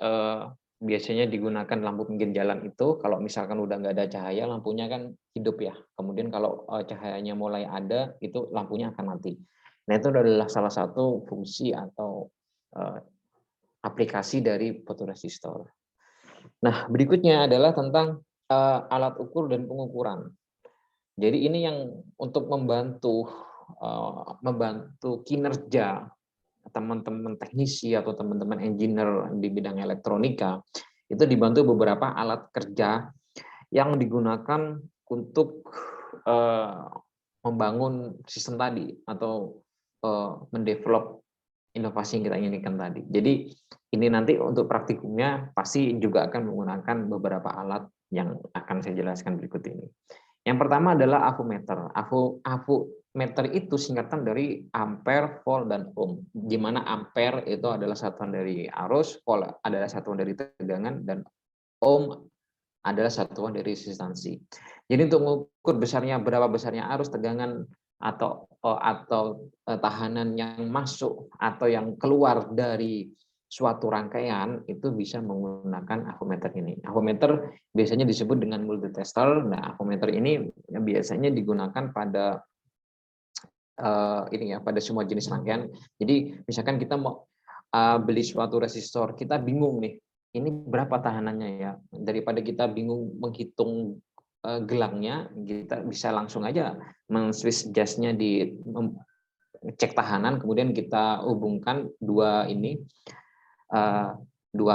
biasanya digunakan lampu pinggir jalan itu. Kalau misalkan udah nggak ada cahaya, lampunya kan hidup ya. Kemudian kalau cahayanya mulai ada, itu lampunya akan mati. Nah itu adalah salah satu fungsi atau aplikasi dari fotoresistor. Nah, berikutnya adalah tentang alat ukur dan pengukuran. Jadi ini yang untuk membantu kinerja teman-teman teknisi atau teman-teman engineer di bidang elektronika, itu dibantu beberapa alat kerja yang digunakan untuk membangun sistem tadi atau mendevelop inovasi yang kita inginkan tadi. Jadi ini nanti untuk praktikumnya pasti juga akan menggunakan beberapa alat yang akan saya jelaskan berikut ini. Yang pertama adalah avometer. Avometer itu singkatan dari ampere, volt, dan ohm. Di mana ampere itu adalah satuan dari arus, volt adalah satuan dari tegangan, dan ohm adalah satuan dari resistansi. Jadi untuk mengukur berapa besarnya arus, tegangan, atau tahanan yang masuk atau yang keluar dari suatu rangkaian itu bisa menggunakan avometer ini. Avometer biasanya disebut dengan multitester. Nah, avometer ini biasanya digunakan pada pada semua jenis rangkaian. Jadi misalkan kita mau beli suatu resistor, kita bingung nih, ini berapa tahanannya ya? Daripada kita bingung menghitung gelangnya, kita bisa langsung aja men-switch jas-nya di cek tahanan, kemudian kita hubungkan dua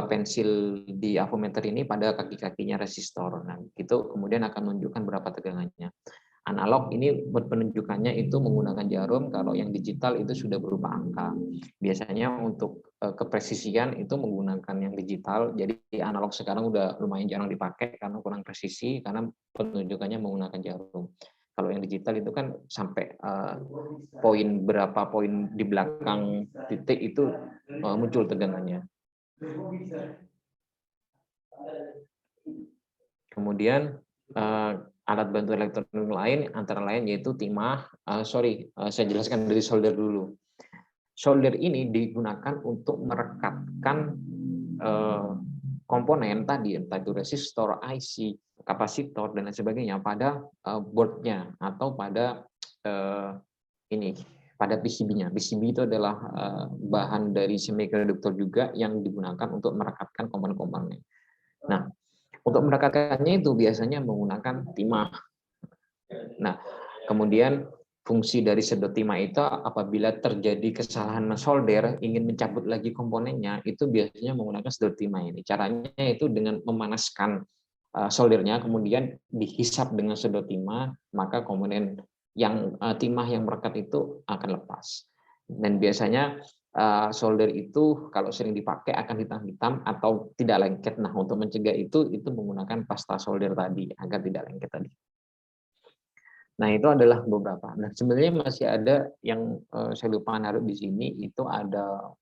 pensil di avometer ini pada kaki-kakinya resistor. Nah, itu kemudian akan menunjukkan berapa tegangannya. Analog ini penunjukannya itu menggunakan jarum, kalau yang digital itu sudah berupa angka. Biasanya untuk kepresisian itu menggunakan yang digital, jadi analog sekarang udah lumayan jarang dipakai karena kurang presisi, karena penunjukannya menggunakan jarum. Kalau yang digital itu kan sampai berapa poin di belakang titik itu muncul tegangannya. Kemudian alat bantu elektronik lain antara lain yaitu timah. Saya jelaskan dari solder dulu. Solder ini digunakan untuk merekatkan komponen tadi, entah itu resistor, IC, kapasitor dan lain sebagainya pada boardnya atau pada pada PCB-nya. PCB itu adalah bahan dari semikonduktor juga yang digunakan untuk merekatkan komponen-komponennya. Nah, untuk merekatkannya itu biasanya menggunakan timah. Nah, kemudian fungsi dari sedot timah itu apabila terjadi kesalahan solder, ingin mencabut lagi komponennya, itu biasanya menggunakan sedot timah ini. Caranya itu dengan memanaskan soldernya, kemudian dihisap dengan sedot timah, maka komponen yang timah yang merekat itu akan lepas. Dan biasanya solder itu kalau sering dipakai akan hitam-hitam atau tidak lengket. Nah, untuk mencegah itu menggunakan pasta solder tadi agar tidak lengket tadi. Nah, itu adalah beberapa. Nah, sebenarnya masih ada yang saya lupa naruh di sini, itu ada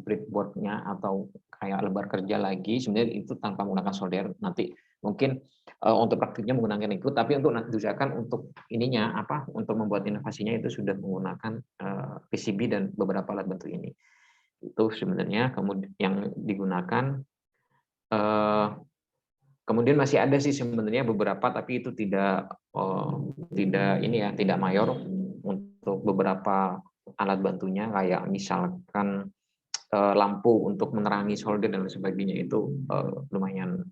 breadboard-nya atau kayak lebar kerja lagi. Sebenarnya itu tanpa menggunakan solder. Nanti mungkin untuk praktiknya menggunakan itu, tapi untuk diusahakan untuk ininya untuk membuat inovasinya itu sudah menggunakan PCB dan beberapa alat bantu ini. Itu sebenarnya kemudian yang digunakan. Kemudian masih ada sih sebenarnya beberapa, tapi itu tidak mayor untuk beberapa alat bantunya, kayak misalkan lampu untuk menerangi solder dan sebagainya, itu lumayan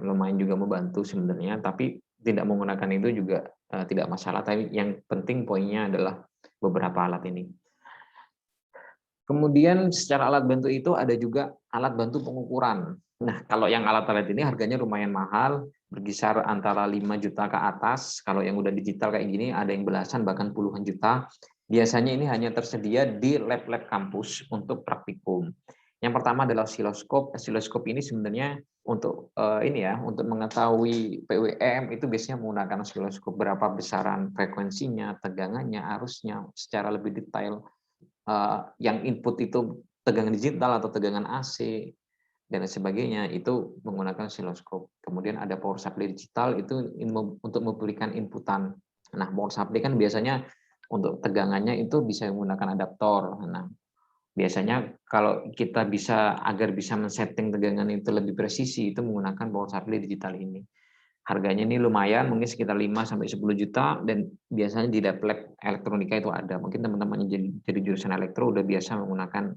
lumayan juga membantu sebenarnya, tapi tidak menggunakan itu juga tidak masalah. Tapi yang penting poinnya adalah beberapa alat ini. Kemudian secara alat bantu itu ada juga alat bantu pengukuran. Nah, kalau yang alat-alat ini harganya lumayan mahal, berkisar antara 5 juta ke atas. Kalau yang udah digital kayak gini ada yang belasan bahkan puluhan juta. Biasanya ini hanya tersedia di lab-lab kampus untuk praktikum. Yang pertama adalah osiloskop. Osiloskop ini sebenarnya untuk untuk mengetahui PWM itu biasanya menggunakan osiloskop, berapa besaran frekuensinya, tegangannya, arusnya secara lebih detail. Yang input itu tegangan digital atau tegangan AC dan sebagainya, itu menggunakan osiloskop. Kemudian ada power supply digital, itu untuk memberikan inputan. Nah, power supply kan biasanya untuk tegangannya itu bisa menggunakan adaptor. Nah, biasanya kalau kita agar bisa men-setting tegangan itu lebih presisi, itu menggunakan power supply digital ini. Harganya ini lumayan, mungkin sekitar 5-10 juta, dan biasanya di lab elektronika itu ada. Mungkin teman-teman yang jadi jurusan elektro udah biasa menggunakan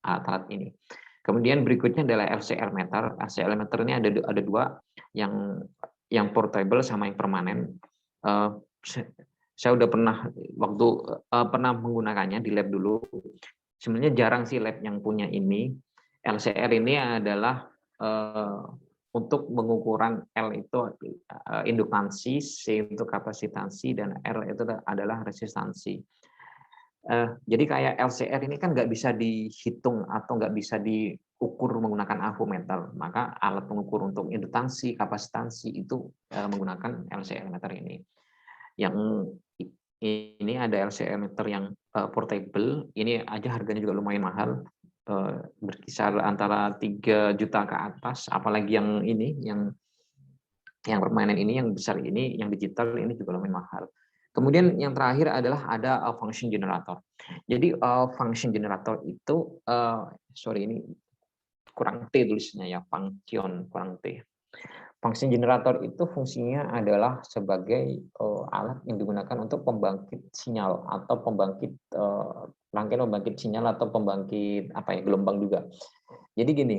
alat-alat ini. Kemudian berikutnya adalah LCR meter. LCR meter ini ada dua, yang portable sama yang permanen. Saya udah pernah menggunakannya di lab dulu. Sebenarnya jarang sih lab yang punya ini. LCR ini adalah untuk pengukuran L itu indukansi, C itu kapasitansi, dan R itu adalah resistansi. Jadi kayak LCR ini kan nggak bisa dihitung atau nggak bisa diukur menggunakan avometer, maka alat pengukur untuk indukansi, kapasitansi itu menggunakan LCR meter ini. Yang ini ada LCR meter yang portable, ini aja harganya juga lumayan mahal, berkisar antara 3 juta ke atas, apalagi yang ini, yang permanen ini, yang besar ini, yang digital ini juga lumayan mahal. Kemudian yang terakhir adalah ada function generator. Jadi function generator itu, ini kurang T tulisnya ya, function kurang T. Function generator itu fungsinya adalah sebagai alat yang digunakan untuk pembangkit sinyal atau pembangkit rangkaian pembangkit sinyal atau pembangkit gelombang juga. Jadi gini,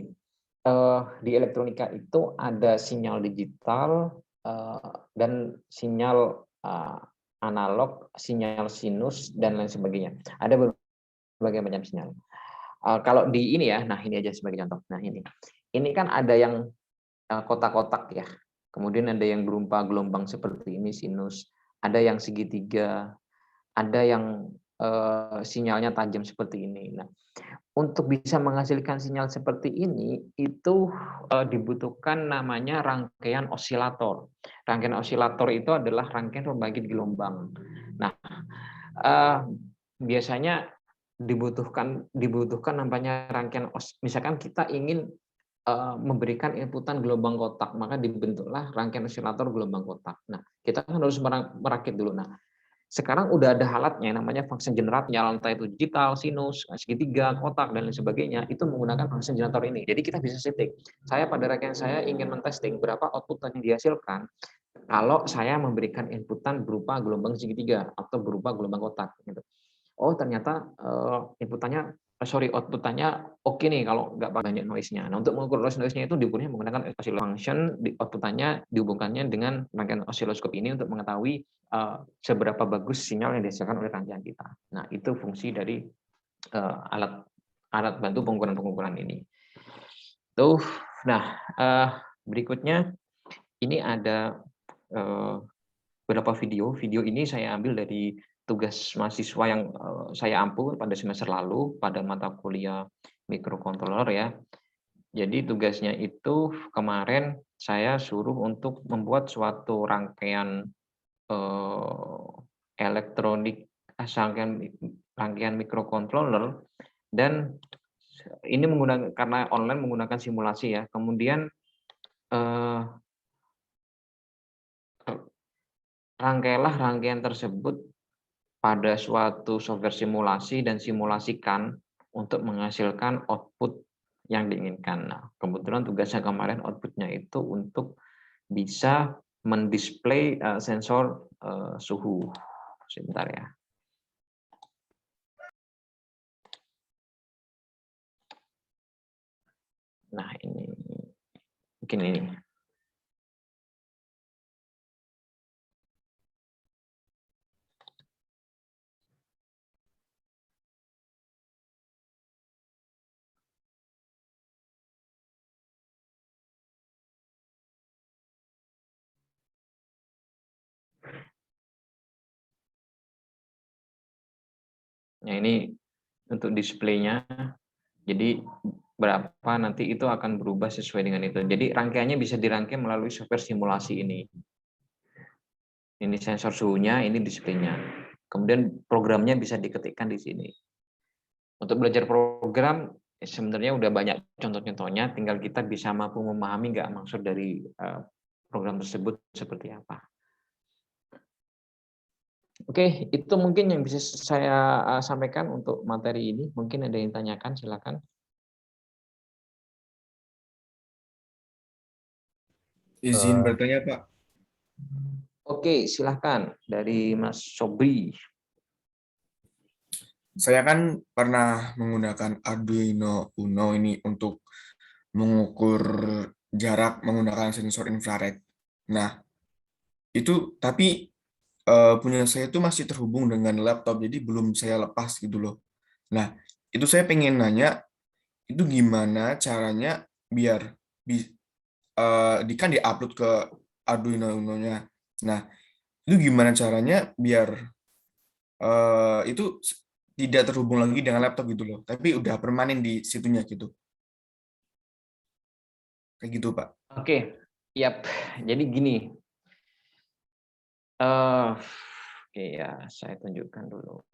di elektronika itu ada sinyal digital dan sinyal analog, sinyal sinus dan lain sebagainya. Ada berbagai macam sinyal. Kalau di ini ya, nah ini aja sebagai contoh. Nah ini kan ada yang kotak-kotak ya. Kemudian ada yang berupa gelombang seperti ini sinus, ada yang segitiga, ada yang sinyalnya tajam seperti ini. Nah, untuk bisa menghasilkan sinyal seperti ini itu dibutuhkan namanya rangkaian osilator. Rangkaian osilator itu adalah rangkaian pembangkit gelombang. Nah, biasanya dibutuhkan namanya rangkaian misalkan kita ingin memberikan inputan gelombang kotak, maka dibentuklah rangkaian osilator gelombang kotak. Nah, kita kan harus merakit dulu. Nah, sekarang udah ada alatnya namanya function generator, entah itu digital, sinus, segitiga, kotak, dan lain sebagainya, itu menggunakan function generator ini. Jadi kita bisa setting. Saya pada rangkaian saya ingin mentesting berapa output yang dihasilkan kalau saya memberikan inputan berupa gelombang segitiga atau berupa gelombang kotak. Gitu. Oh ternyata outputannya oke nih kalau nggak banyak noise-nya. Nah untuk mengukur noise-nya itu diukurnya menggunakan oscilloscope function, outputannya dihubungkannya dengan rangkaian osiloskop ini untuk mengetahui seberapa bagus sinyal yang dihasilkan oleh rangkaian kita. Nah itu fungsi dari alat bantu pengukuran ini. Tuh, nah berikutnya ini ada beberapa video. Video ini saya ambil dari tugas mahasiswa yang saya ampu pada semester lalu pada mata kuliah microcontroller ya. Jadi tugasnya itu kemarin saya suruh untuk membuat suatu rangkaian elektronik, rangkaian microcontroller, dan ini menggunakan karena online menggunakan simulasi ya. Kemudian rangkailah rangkaian tersebut pada suatu software simulasi dan simulasikan untuk menghasilkan output yang diinginkan. Nah, kebetulan tugasnya kemarin outputnya itu untuk bisa mendisplay sensor suhu. Sebentar ya. Nah, ini mungkin ini. Nah, ini untuk displaynya. Jadi berapa nanti itu akan berubah sesuai dengan itu. Jadi rangkaiannya bisa dirangkai melalui software simulasi ini. Ini sensor suhunya, ini displaynya. Kemudian programnya bisa diketikkan di sini. Untuk belajar program sebenarnya udah banyak contoh-contohnya, tinggal kita bisa mampu memahami nggak maksud dari program tersebut seperti apa. Oke, itu mungkin yang bisa saya sampaikan untuk materi ini. Mungkin ada yang tanyakan, silakan. Izin bertanya, Pak. Oke, silakan dari Mas Sobri. Saya kan pernah menggunakan Arduino Uno ini untuk mengukur jarak menggunakan sensor infrared. Nah, itu tapi punya saya itu masih terhubung dengan laptop, jadi belum saya lepas gitu loh. Nah, itu saya pengen nanya, itu gimana caranya biar kan diupload ke Arduino Uno-nya. Nah, itu gimana caranya biar itu tidak terhubung lagi dengan laptop gitu loh, tapi udah permanen di situnya gitu. Kayak gitu, Pak. Oke, yap. Jadi gini. Oke ya, saya tunjukkan dulu.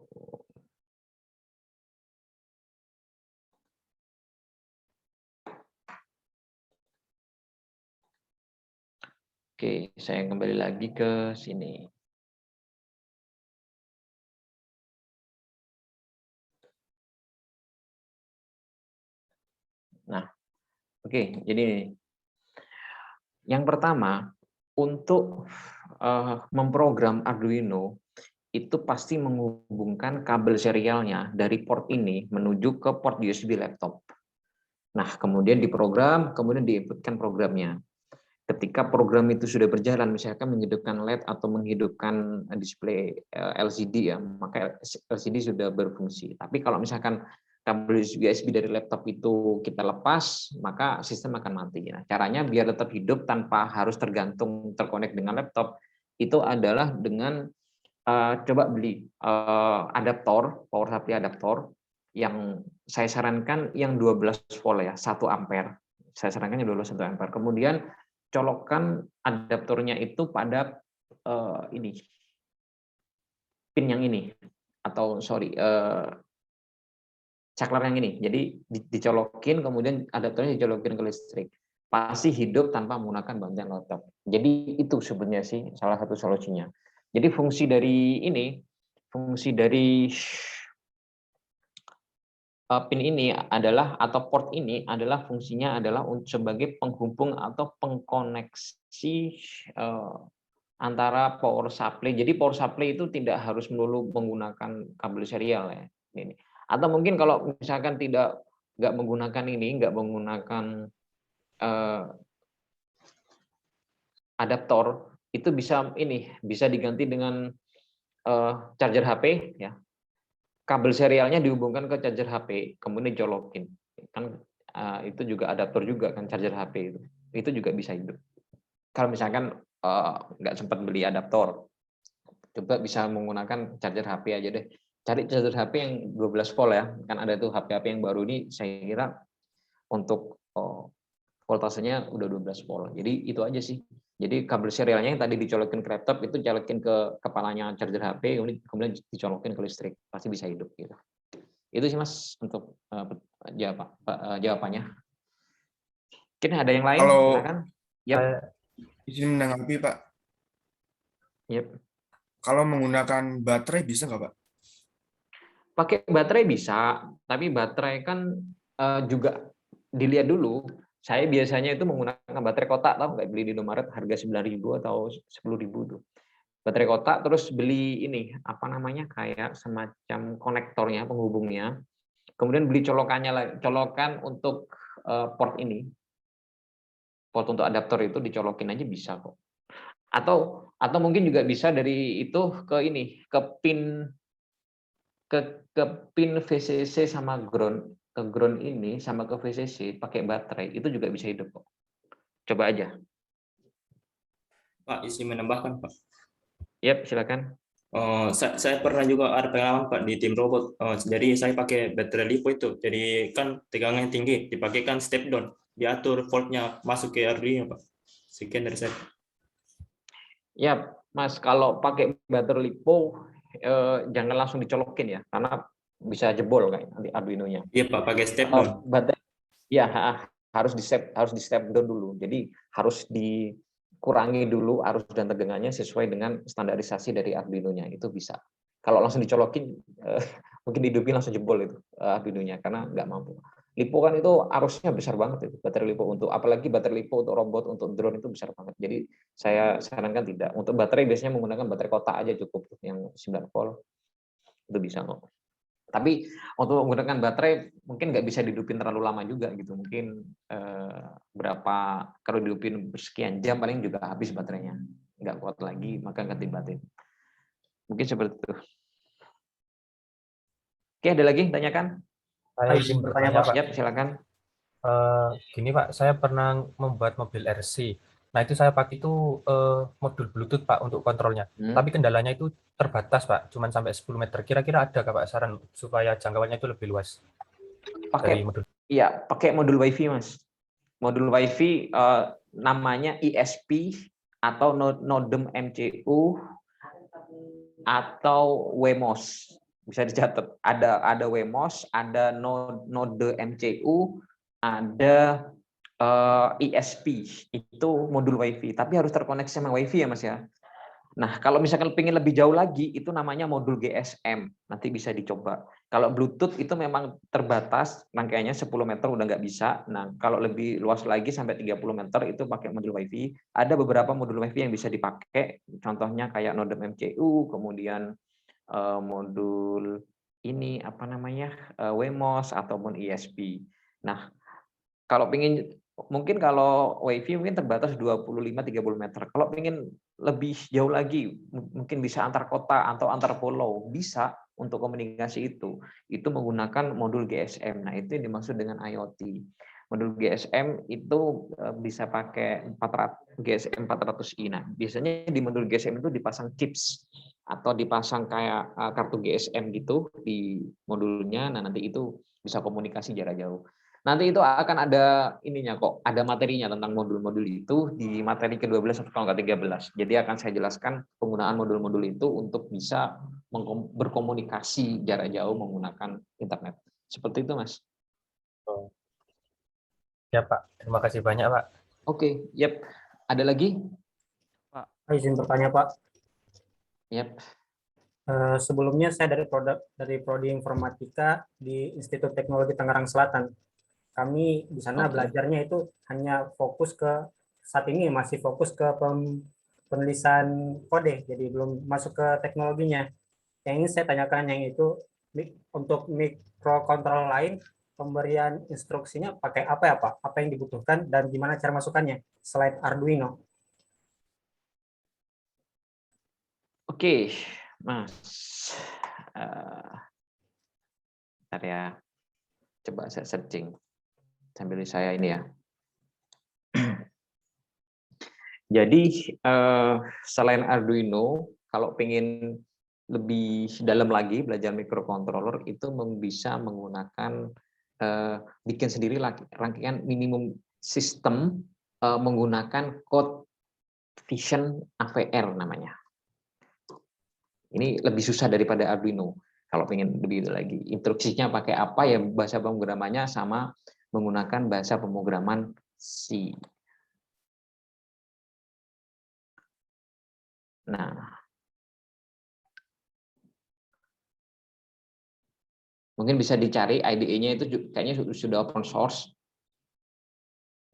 Oke, saya kembali lagi ke sini. Nah, oke, jadi yang pertama untuk memprogram Arduino itu pasti menghubungkan kabel serialnya dari port ini menuju ke port USB laptop. Nah, kemudian diprogram, kemudian diinputkan programnya. Ketika program itu sudah berjalan, misalkan menghidupkan LED atau menghidupkan display LCD ya, maka LCD sudah berfungsi. Tapi kalau misalkan kabel USB dari laptop itu kita lepas, maka sistem akan mati. Nah, caranya biar tetap hidup tanpa harus terkonek dengan laptop, itu adalah dengan coba beli adaptor, power supply adaptor, yang saya sarankan yang 12 volt ya, 1 ampere. Saya sarankan yang 12 1 ampere. Kemudian colokkan adaptornya itu pada ini pin yang ini, atau sorry saklar yang ini. Jadi dicolokin, kemudian adaptornya dicolokin ke listrik. Pasti hidup tanpa menggunakan bantuan laptop. Jadi itu sebenarnya sih salah satu solusinya. Jadi fungsi dari pin ini adalah, atau port ini adalah fungsinya adalah sebagai penghubung atau pengkoneksi antara power supply. Jadi power supply itu tidak harus melulu menggunakan kabel serial ya. Ini. Atau mungkin kalau misalkan nggak menggunakan adaptor, itu bisa diganti dengan charger HP ya. Kabel serialnya dihubungkan ke charger HP, kemudian colokin. Kan itu juga adaptor juga kan, charger HP itu. Itu juga bisa hidup. Kalau misalkan nggak sempat beli adaptor, coba bisa menggunakan charger HP aja deh. Cari charger HP yang 12 volt ya. Kan ada tuh HP-HP yang baru ini, saya kira untuk voltasenya udah 12 volt. Jadi itu aja sih. Jadi kabel serialnya yang tadi dicolokin ke laptop itu colokin ke kepalanya charger HP, kemudian dicolokin ke listrik, pasti bisa hidup gitu. Itu sih Mas untuk jawabannya. Mungkin ada yang lain? Kalau Silakan. Yap. Izin menanggapi Pak. Yep. Kalau menggunakan baterai bisa nggak Pak? Pakai baterai bisa, tapi baterai kan juga dilihat dulu. Saya biasanya itu menggunakan baterai kotak, tahu nggak, beli di Indomaret harga 9.000 atau 10.000 tuh. Baterai kotak, terus beli ini apa namanya, kayak semacam konektornya, penghubungnya. Kemudian beli colokan untuk port ini. Port untuk adaptor itu dicolokin aja bisa kok. Atau mungkin juga bisa dari itu ke ini, ke pin VCC sama ground, ke ground ini sama ke VCC pakai baterai itu juga bisa hidup kok. Coba aja. Pak, izin menambahkan Pak. Yap, silakan. Saya pernah juga ada pengalaman Pak di tim robot. Jadi saya pakai baterai LiPo itu. Jadi kan tegangannya tinggi, dipakaikan step down, diatur voltnya masuk ke Arduino Pak. Sekian dari saya. Ya, Mas, kalau pakai baterai LiPo jangan langsung dicolokin ya, karena bisa jebol kayak nanti Arduino-nya. Iya Pak, pakai step down. Baterai, ya harus di step down dulu. Jadi harus dikurangi dulu arus dan tegangannya sesuai dengan standarisasi dari Arduino-nya. Itu bisa. Kalau langsung dicolokin, mungkin dihidupin langsung jebol itu Arduino-nya karena nggak mampu. LiPo kan itu arusnya besar banget itu, baterai LiPo apalagi baterai LiPo untuk robot, untuk drone itu besar banget. Jadi saya sarankan tidak. Untuk baterai biasanya menggunakan baterai kotak aja cukup, yang 9 volt itu bisa kok. Tapi untuk menggunakan baterai mungkin nggak bisa dihidupin terlalu lama juga gitu. Mungkin kalau dihidupin sekian jam paling juga habis baterainya, nggak kuat lagi, maka ganti baterai. Mungkin seperti itu. Oke, ada lagi yang tanyakan? Saya izin bertanya Pak. Siap, silakan. Gini Pak, saya pernah membuat mobil RC. Nah itu saya pakai itu modul Bluetooth Pak untuk kontrolnya. Tapi kendalanya itu terbatas Pak, cuma sampai 10 meter. Kira-kira ada nggak Pak saran supaya jangkauannya itu lebih luas? Pakai modul WiFi Mas. Modul WiFi namanya ISP atau Nodem MCU atau WeMOS. Bisa dicatat, ada WeMOS, ada node MCU, ada ISP, itu modul WiFi, tapi harus terkoneksi sama WiFi ya Mas ya. Nah, kalau misalkan pengen lebih jauh lagi, itu namanya modul GSM, nanti bisa dicoba. Kalau Bluetooth itu memang terbatas, rangkaiannya 10 meter udah nggak bisa. Nah, kalau lebih luas lagi sampai 30 meter itu pakai modul WiFi. Ada beberapa modul WiFi yang bisa dipakai, contohnya kayak Nodem MCU, kemudian modul ini apa namanya, WeMOS ataupun ISP. Nah, kalau kalau WiFi mungkin terbatas 25-30 meter. Kalau pengen lebih jauh lagi, mungkin bisa antar kota atau antar pulau, bisa untuk komunikasi itu menggunakan modul GSM. Nah, itu yang dimaksud dengan IoT. Modul GSM itu bisa pakai GSM 400i. Nah, biasanya di modul GSM itu dipasang chips atau dipasang kayak kartu GSM gitu di modulnya. Nah, nanti itu bisa komunikasi jarak jauh. Nanti itu akan ada ininya kok, ada materinya tentang modul-modul itu di materi ke-12 atau kalau nggak 13. Jadi akan saya jelaskan penggunaan modul-modul itu untuk bisa berkomunikasi jarak jauh menggunakan internet. Seperti itu, Mas. Ya Pak, terima kasih banyak Pak. Oke, yep. Ada lagi? Pak, izin bertanya Pak. Yep. Sebelumnya saya dari Prodi Informatika di Institut Teknologi Tangerang Selatan. Kami di sana belajarnya itu hanya fokus ke saat ini masih fokus ke penulisan kode, jadi belum masuk ke teknologinya. Yang ingin saya tanyakan yang itu untuk mikrokontrol lain, pemberian instruksinya pakai apa ya Pak? Apa yang dibutuhkan dan gimana cara masukkannya selain Arduino? Oke, Mas. Bentar ya. Coba saya searching sambil saya ini ya. Jadi selain Arduino, kalau pengen lebih dalam lagi belajar microcontroller itu bisa menggunakan bikin sendiri rangkaian minimum sistem menggunakan code Vision AVR namanya. Ini lebih susah daripada Arduino. Kalau pengen lebih lagi, instruksinya pakai apa ya, bahasa pemrogramannya sama menggunakan bahasa pemrograman C. Nah, mungkin bisa dicari IDE-nya itu kayaknya sudah open source.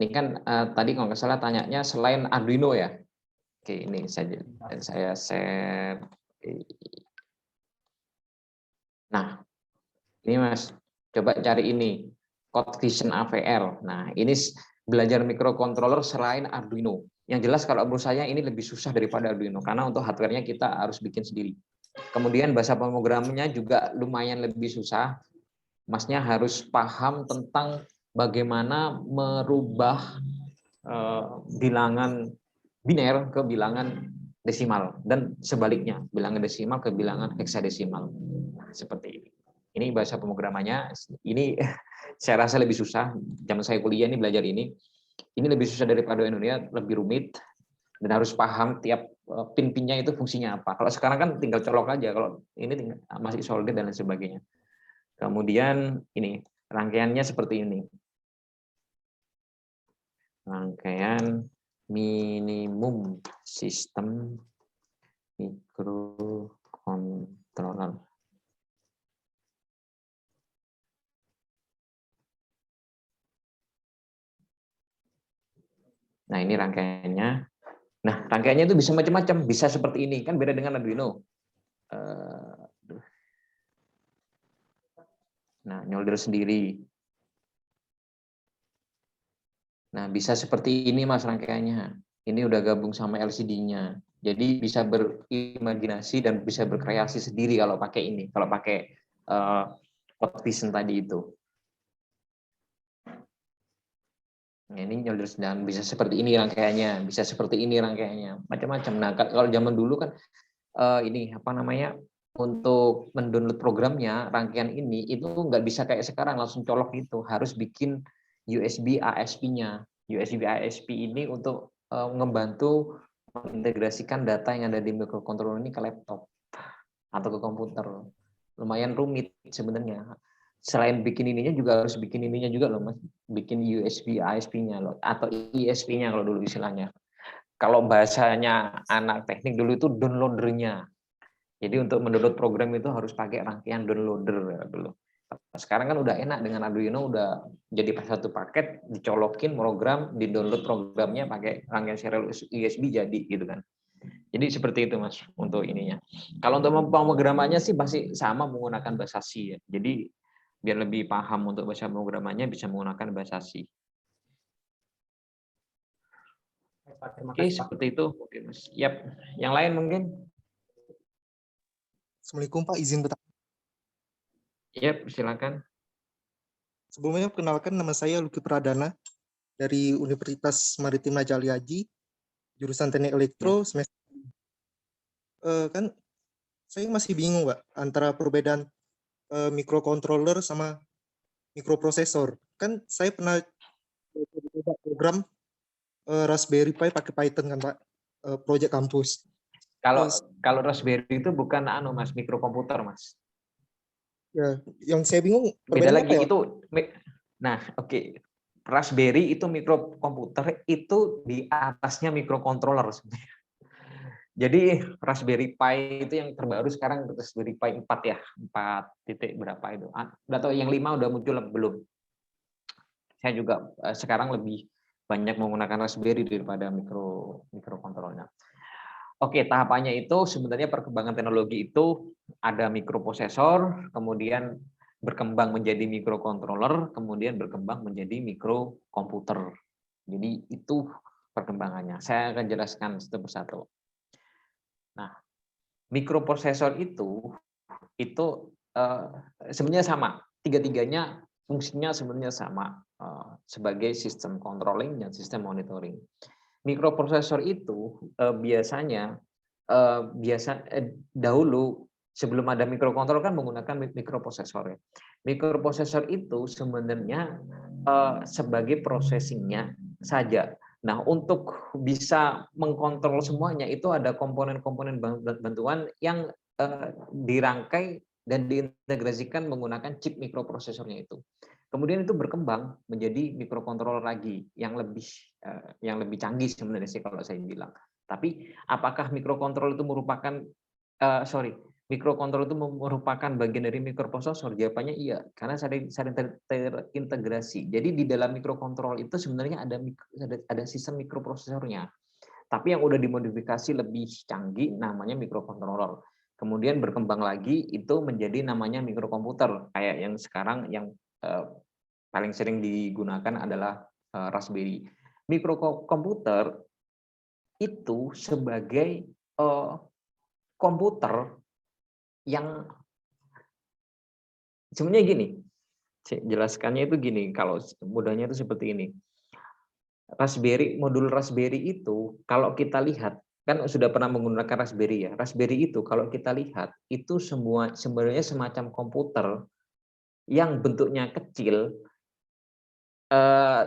Ini kan tadi kalau nggak salah tanyanya selain Arduino ya. Oke, ini saya share. Nah, ini Mas, coba cari ini Code Vision AVR. Nah, ini belajar microcontroller selain Arduino. Yang jelas kalau menurut saya ini lebih susah daripada Arduino karena untuk hardware-nya kita harus bikin sendiri. Kemudian bahasa pemrogramannya juga lumayan lebih susah. Masnya harus paham tentang bagaimana merubah bilangan biner ke bilangan desimal dan sebaliknya, bilangan desimal ke bilangan heksadesimal. Nah, seperti ini. Ini bahasa pemrogramannya. Ini saya rasa lebih susah. Zaman saya kuliah ini belajar ini. Ini lebih susah daripada Indonesia, lebih rumit dan harus paham tiap pin-pinnya itu fungsinya apa. Kalau sekarang kan tinggal colok aja. Kalau ini masih solder dan lain sebagainya. Kemudian ini rangkaiannya seperti ini. Rangkaian minimum sistem mikrokontroller. Nah, ini rangkaiannya. Nah, rangkaiannya itu bisa macam-macam. Bisa seperti ini. Kan beda dengan Arduino. Nah, nyolder sendiri. Nah, bisa seperti ini Mas rangkaiannya. Ini udah gabung sama LCD-nya. Jadi bisa berimajinasi dan bisa berkreasi sendiri kalau pakai ini. Kalau pakai Code Vision tadi itu. Nah, ini nyolder sedang bisa seperti ini rangkaiannya, bisa seperti ini rangkaiannya, macam-macam. Nah, kalau zaman dulu kan ini apa namanya, untuk mendownload programnya rangkaian ini itu nggak bisa kayak sekarang langsung colok gitu, harus bikin USB ASP-nya. USB ASP ini untuk membantu mengintegrasikan data yang ada di microcontroller ini ke laptop atau ke komputer. Lumayan rumit sebenarnya. Selain bikin ininya juga harus bikin ininya juga loh Mas, bikin USB ASP-nya loh atau ISP-nya kalau dulu istilahnya. Kalau bahasanya anak teknik dulu itu downloader-nya. Jadi untuk mendownload program itu harus pakai rangkaian downloader dulu. Sekarang kan udah enak dengan Arduino, udah jadi satu paket, dicolokin program, di-download programnya pakai rangkaian serial USB jadi gitu kan. Jadi seperti itu Mas untuk ininya. Kalau untuk pemrogramannya sih masih sama menggunakan bahasa C ya. Jadi biar lebih paham untuk bahasa pemrogramannya bisa menggunakan bahasa C. Oke, seperti itu. Oke, Mas. Yap. Yang lain mungkin? Assalamualaikum Pak, izin bertanya. Yap, silakan. Sebelumnya perkenalkan, nama saya Luki Pradana dari Universitas Maritim Najali Haji, jurusan Teknik Elektro semester. Kan saya masih bingung Pak antara perbedaan microcontroller sama mikroprosesor. Kan saya pernah program Raspberry Pi pakai Python kan Pak, project kampus. Kalau Raspberry itu bukan Mas, mikrokomputer Mas. Ya, yang saya bingung Beda perbedaannya lagi apa ya? itu. Nah, oke. Raspberry itu mikrokomputer, itu di atasnya mikrocontroller sebenarnya. Jadi Raspberry Pi itu yang terbaru sekarang, Raspberry Pi 4 ya, 4 titik berapa itu. Udah tahu yang 5 udah muncul belum? Saya juga sekarang lebih banyak menggunakan Raspberry daripada mikrokontrolnya. Oke, tahapannya itu sebenarnya perkembangan teknologi itu ada mikroprosesor, kemudian berkembang menjadi mikrocontroller, kemudian berkembang menjadi mikrokomputer. Jadi itu perkembangannya. Saya akan jelaskan satu persatu. Nah, mikroprosesor itu sebenarnya sama. Tiga-tiganya fungsinya sebenarnya sama sebagai sistem controlling dan sistem monitoring. Mikroprosesor itu biasanya dahulu sebelum ada mikrokontrol kan menggunakan mikroprosesor ya. Mikroprosesor itu sebenarnya sebagai processingnya saja. Nah, untuk bisa mengkontrol semuanya itu ada komponen-komponen bantuan yang dirangkai dan diintegrasikan menggunakan chip mikroprosesornya itu. Kemudian itu berkembang menjadi mikrokontroler lagi yang lebih canggih sebenarnya sih kalau saya bilang. Tapi apakah mikrokontroler itu merupakan mikrokontroler itu merupakan bagian dari mikroprosesor? Jawabannya iya, karena saling terintegrasi. Jadi di dalam mikrokontroler itu sebenarnya ada sistem mikroprosesornya. Tapi yang udah dimodifikasi lebih canggih namanya mikrokontroler. Kemudian berkembang lagi itu menjadi namanya mikrokomputer. Kayak yang sekarang yang paling sering digunakan adalah Raspberry. Mikrokomputer itu sebagai komputer yang sebenarnya gini, jelaskannya itu gini, kalau mudahnya itu seperti ini. Modul Raspberry itu kalau kita lihat, kan sudah pernah menggunakan Raspberry ya. Raspberry itu kalau kita lihat itu sebenarnya semacam komputer yang bentuknya kecil,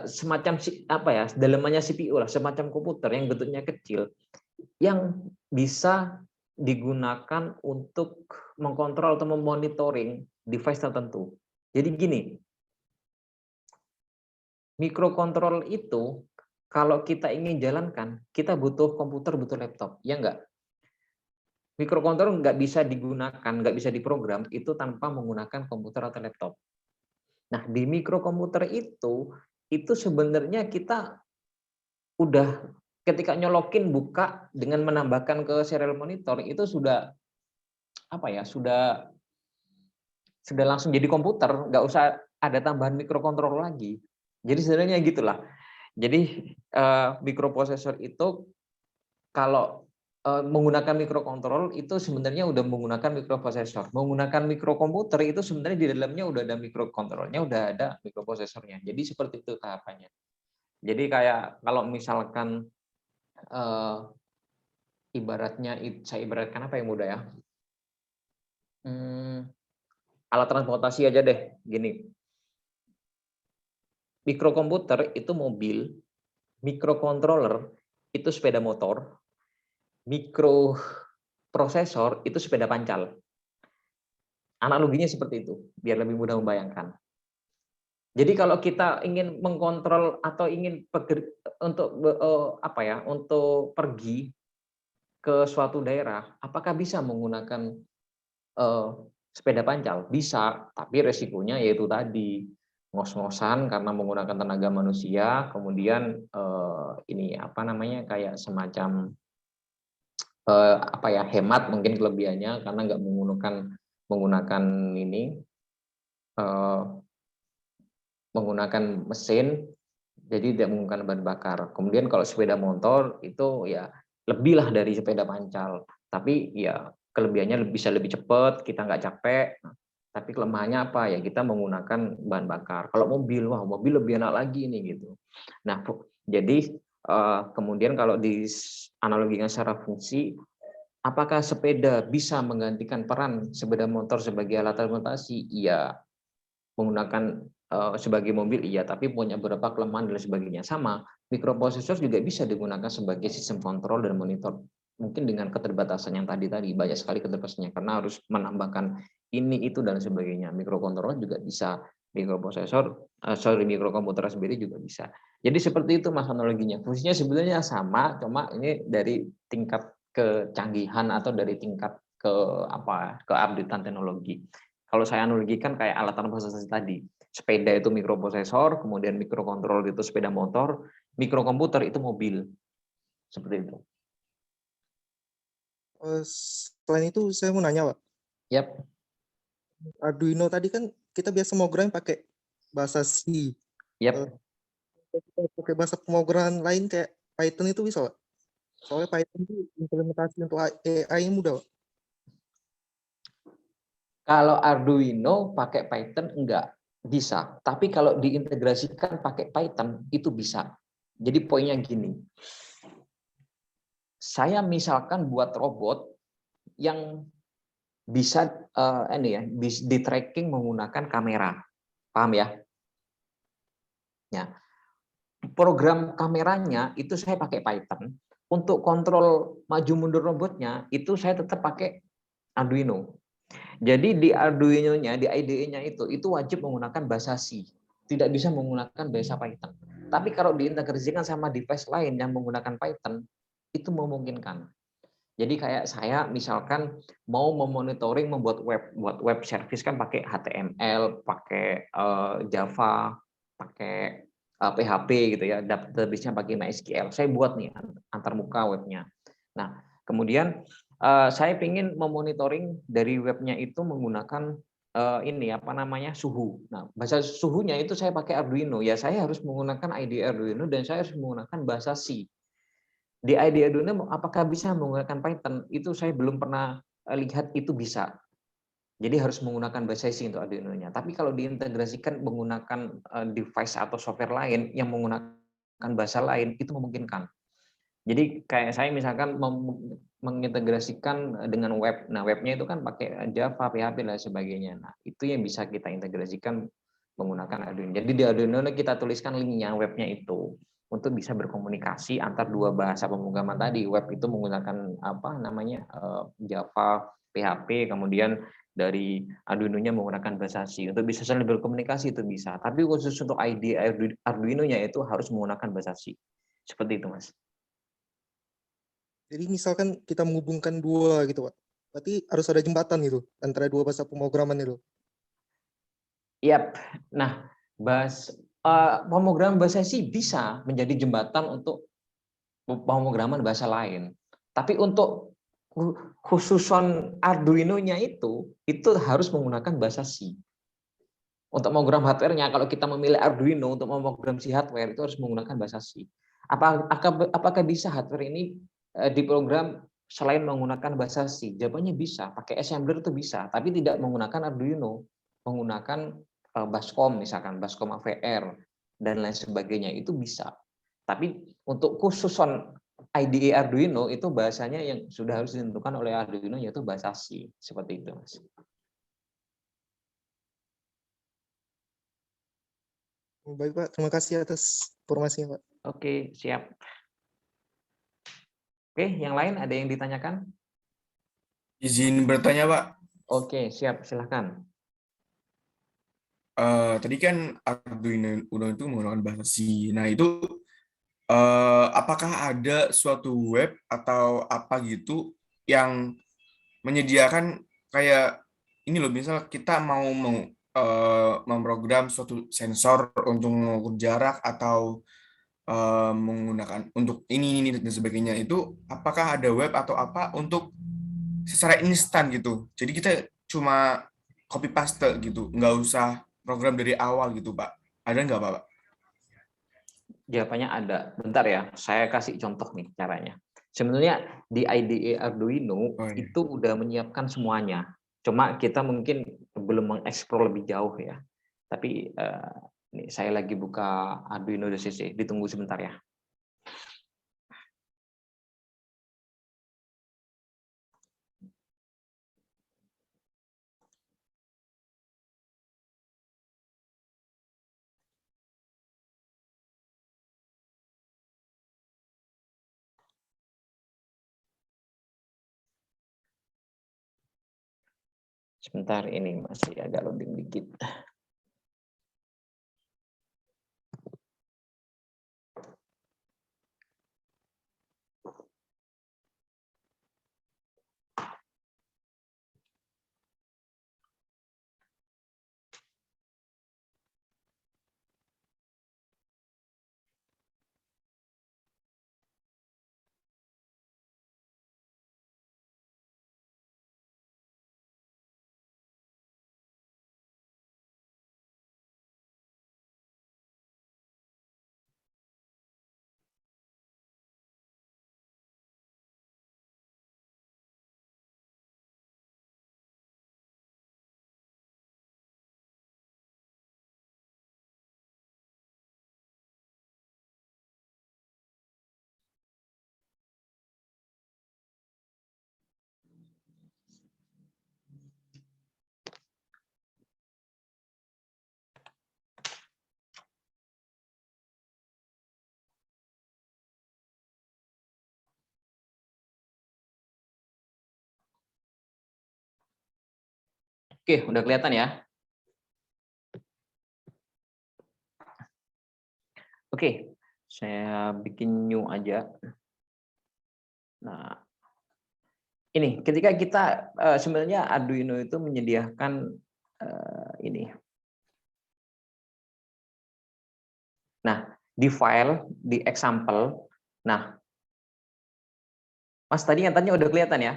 semacam apa ya, dalamannya CPU lah, semacam komputer yang bentuknya kecil yang bisa digunakan untuk mengkontrol atau memonitoring device tertentu. Jadi gini, mikrokontrol itu kalau kita ingin jalankan, kita butuh komputer, butuh laptop, ya enggak? Mikrokontroler nggak bisa digunakan, nggak bisa diprogram itu tanpa menggunakan komputer atau laptop. Nah, di mikrokomputer itu sebenarnya kita udah ketika nyolokin buka dengan menambahkan ke serial monitor itu sudah apa ya, sudah langsung jadi komputer, nggak usah ada tambahan mikrokontroler lagi. Jadi sebenarnya gitulah. Jadi mikroprosesor itu kalau menggunakan mikrokontrol itu sebenarnya udah menggunakan mikroprosesor. Menggunakan mikrokomputer itu sebenarnya di dalamnya udah ada mikrokontrolnya, udah ada mikroprosesornya. Jadi seperti itu tahapannya. Jadi kayak kalau misalkan ibaratnya, saya ibaratkan apa yang mudah ya? Alat transportasi aja deh, gini. Mikrokomputer itu mobil, mikrokontroler itu sepeda motor, mikroprosesor itu sepeda pancal. Analoginya seperti itu, biar lebih mudah membayangkan. Jadi kalau kita ingin mengkontrol atau ingin untuk pergi ke suatu daerah, apakah bisa menggunakan sepeda pancal? Bisa, tapi resikonya yaitu tadi ngos-ngosan karena menggunakan tenaga manusia, kemudian kayak semacam hemat mungkin kelebihannya karena nggak menggunakan mesin, jadi tidak menggunakan bahan bakar. Kemudian kalau sepeda motor itu ya lebih lah dari sepeda pancal, tapi ya kelebihannya bisa lebih cepat, kita nggak capek. Tapi kelemahannya apa ya, kita menggunakan bahan bakar. Kalau mobil, wah mobil lebih enak lagi nih gitu. Nah jadi kemudian kalau dianalogikan secara fungsi, apakah sepeda bisa menggantikan peran sepeda motor sebagai alat transportasi? Iya. Menggunakan sebagai mobil, iya. Tapi punya beberapa kelemahan dan sebagainya. Sama, mikroprosesor juga bisa digunakan sebagai sistem kontrol dan monitor mungkin dengan keterbatasan yang tadi banyak sekali keterbatasannya karena harus menambahkan ini itu dan sebagainya. Mikrokontroler juga bisa, mikrokomputer sendiri juga bisa. Jadi seperti itu Mas analoginya. Fungsinya sebenarnya sama, cuma ini dari tingkat kecanggihan atau dari tingkat keupdatean teknologi. Kalau saya analogikan kayak alat transportasi tadi, sepeda itu mikroprosesor, kemudian mikrokontroler itu sepeda motor, mikrokomputer itu mobil. Seperti itu. Selain itu saya mau nanya, Pak. Yap. Arduino tadi kan kita biasa pemrograman pakai bahasa C. Yap. Kita pakai bahasa pemrograman lain kayak Python itu bisa, Pak? Soalnya Python itu implementasi untuk AI mudah, Pak. Kalau Arduino pakai Python enggak bisa, tapi kalau diintegrasikan pakai Python itu bisa. Jadi poinnya gini. Saya misalkan buat robot yang bisa di tracking menggunakan kamera. Paham ya? Ya. Program kameranya itu saya pakai Python. Untuk kontrol maju mundur robotnya itu saya tetap pakai Arduino. Jadi di Arduino-nya, di IDE-nya itu wajib menggunakan bahasa C. Tidak bisa menggunakan bahasa Python. Tapi kalau diintegrasikan sama device lain yang menggunakan Python, itu memungkinkan. Jadi kayak saya misalkan mau memonitoring membuat web service kan pakai HTML, pakai Java, pakai PHP gitu ya, database-nya pakai MySQL. Saya buat nih antarmuka webnya. Nah, kemudian saya ingin memonitoring dari webnya itu menggunakan suhu. Nah, bahasa suhunya itu saya pakai Arduino. Ya, saya harus menggunakan IDE Arduino dan saya harus menggunakan bahasa C. Di IDE Arduino apakah bisa menggunakan Python? Itu saya belum pernah lihat itu bisa. Jadi harus menggunakan bahasa C untuk Arduino-nya. Tapi kalau diintegrasikan menggunakan device atau software lain yang menggunakan bahasa lain, itu memungkinkan. Jadi kayak saya misalkan mengintegrasikan dengan web. Nah, webnya itu kan pakai Java, PHP, dan sebagainya. Nah, itu yang bisa kita integrasikan menggunakan Arduino. Jadi di Arduino kita tuliskan linknya webnya itu untuk bisa berkomunikasi antar dua bahasa pemrograman tadi. Web itu menggunakan Java, PHP, kemudian dari Arduino-nya menggunakan bahasa C. Untuk bisa saling berkomunikasi itu bisa. Tapi khusus untuk IDE Arduino-nya itu harus menggunakan bahasa C. Seperti itu, Mas. Jadi misalkan kita menghubungkan dua gitu, Pak. Berarti harus ada jembatan gitu antara dua bahasa pemrograman itu. Yap. Nah, pemrograman bahasa C bisa menjadi jembatan untuk pemrograman bahasa lain. Tapi untuk khususan Arduino-nya itu harus menggunakan bahasa C. Untuk memprogram hardware-nya, kalau kita memilih Arduino untuk memprogram si hardware itu harus menggunakan bahasa C. Apakah bisa hardware ini diprogram selain menggunakan bahasa C? Jawabannya bisa. Pakai assembler itu bisa, tapi tidak menggunakan Arduino, menggunakan Bascom misalkan, Bascom AVR dan lain sebagainya itu bisa. Tapi untuk khususan IDE Arduino itu bahasanya yang sudah harus ditentukan oleh Arduino yaitu bahasa C. Seperti itu, Mas. Baik, Pak. Terima kasih atas informasinya, Pak. Oke, siap. Oke, yang lain ada yang ditanyakan? Izin bertanya, Pak. Oke, siap. Silahkan. Tadi kan Arduino Uno itu menggunakan bahasa C. Nah, itu apakah ada suatu web atau apa gitu yang menyediakan kayak ini loh, misal kita mau memprogram suatu sensor untuk mengukur jarak atau menggunakan untuk ini dan sebagainya, itu apakah ada web atau apa untuk secara instan gitu. Jadi kita cuma copy paste gitu, nggak usah program dari awal gitu, Pak. Ada nggak, Pak? Jawabannya ada. Bentar ya, saya kasih contoh nih caranya. Sebenarnya di IDE Arduino itu udah menyiapkan semuanya. Cuma kita mungkin belum mengeksplor lebih jauh ya. Tapi nih, saya lagi buka Arduino DCC. Ditunggu sebentar ya. Sebentar, ini masih agak loading dikit. Oke, udah kelihatan ya? Oke, saya bikin new aja. Nah, ini ketika kita sebenarnya Arduino itu menyediakan ini. Nah, di file, di example. Nah, Mas tadi yang tanya udah kelihatan ya?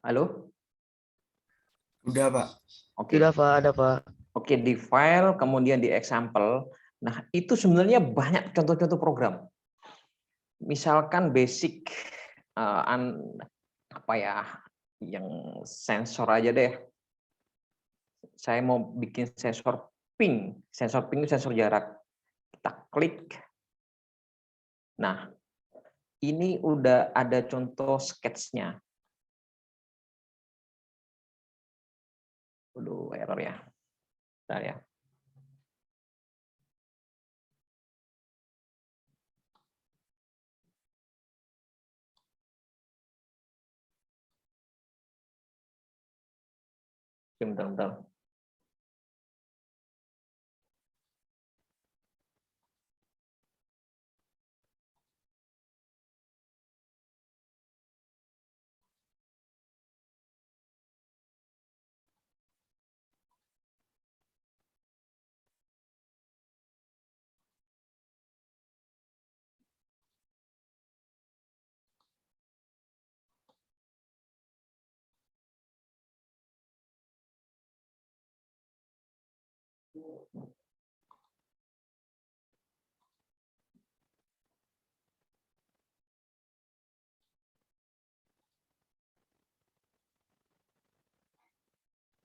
Halo? Udah, Pak. Oke. Sudah, Pak, ada, Pak. Oke, di file, kemudian di example. Nah, itu sebenarnya banyak contoh-contoh program. Misalkan basic apa ya, yang sensor aja deh. Saya mau bikin sensor ping. Sensor ping itu sensor jarak. Kita klik. Nah, ini udah ada contoh sketch-nya. Aduh, error ya. Bentar ya. Bentar.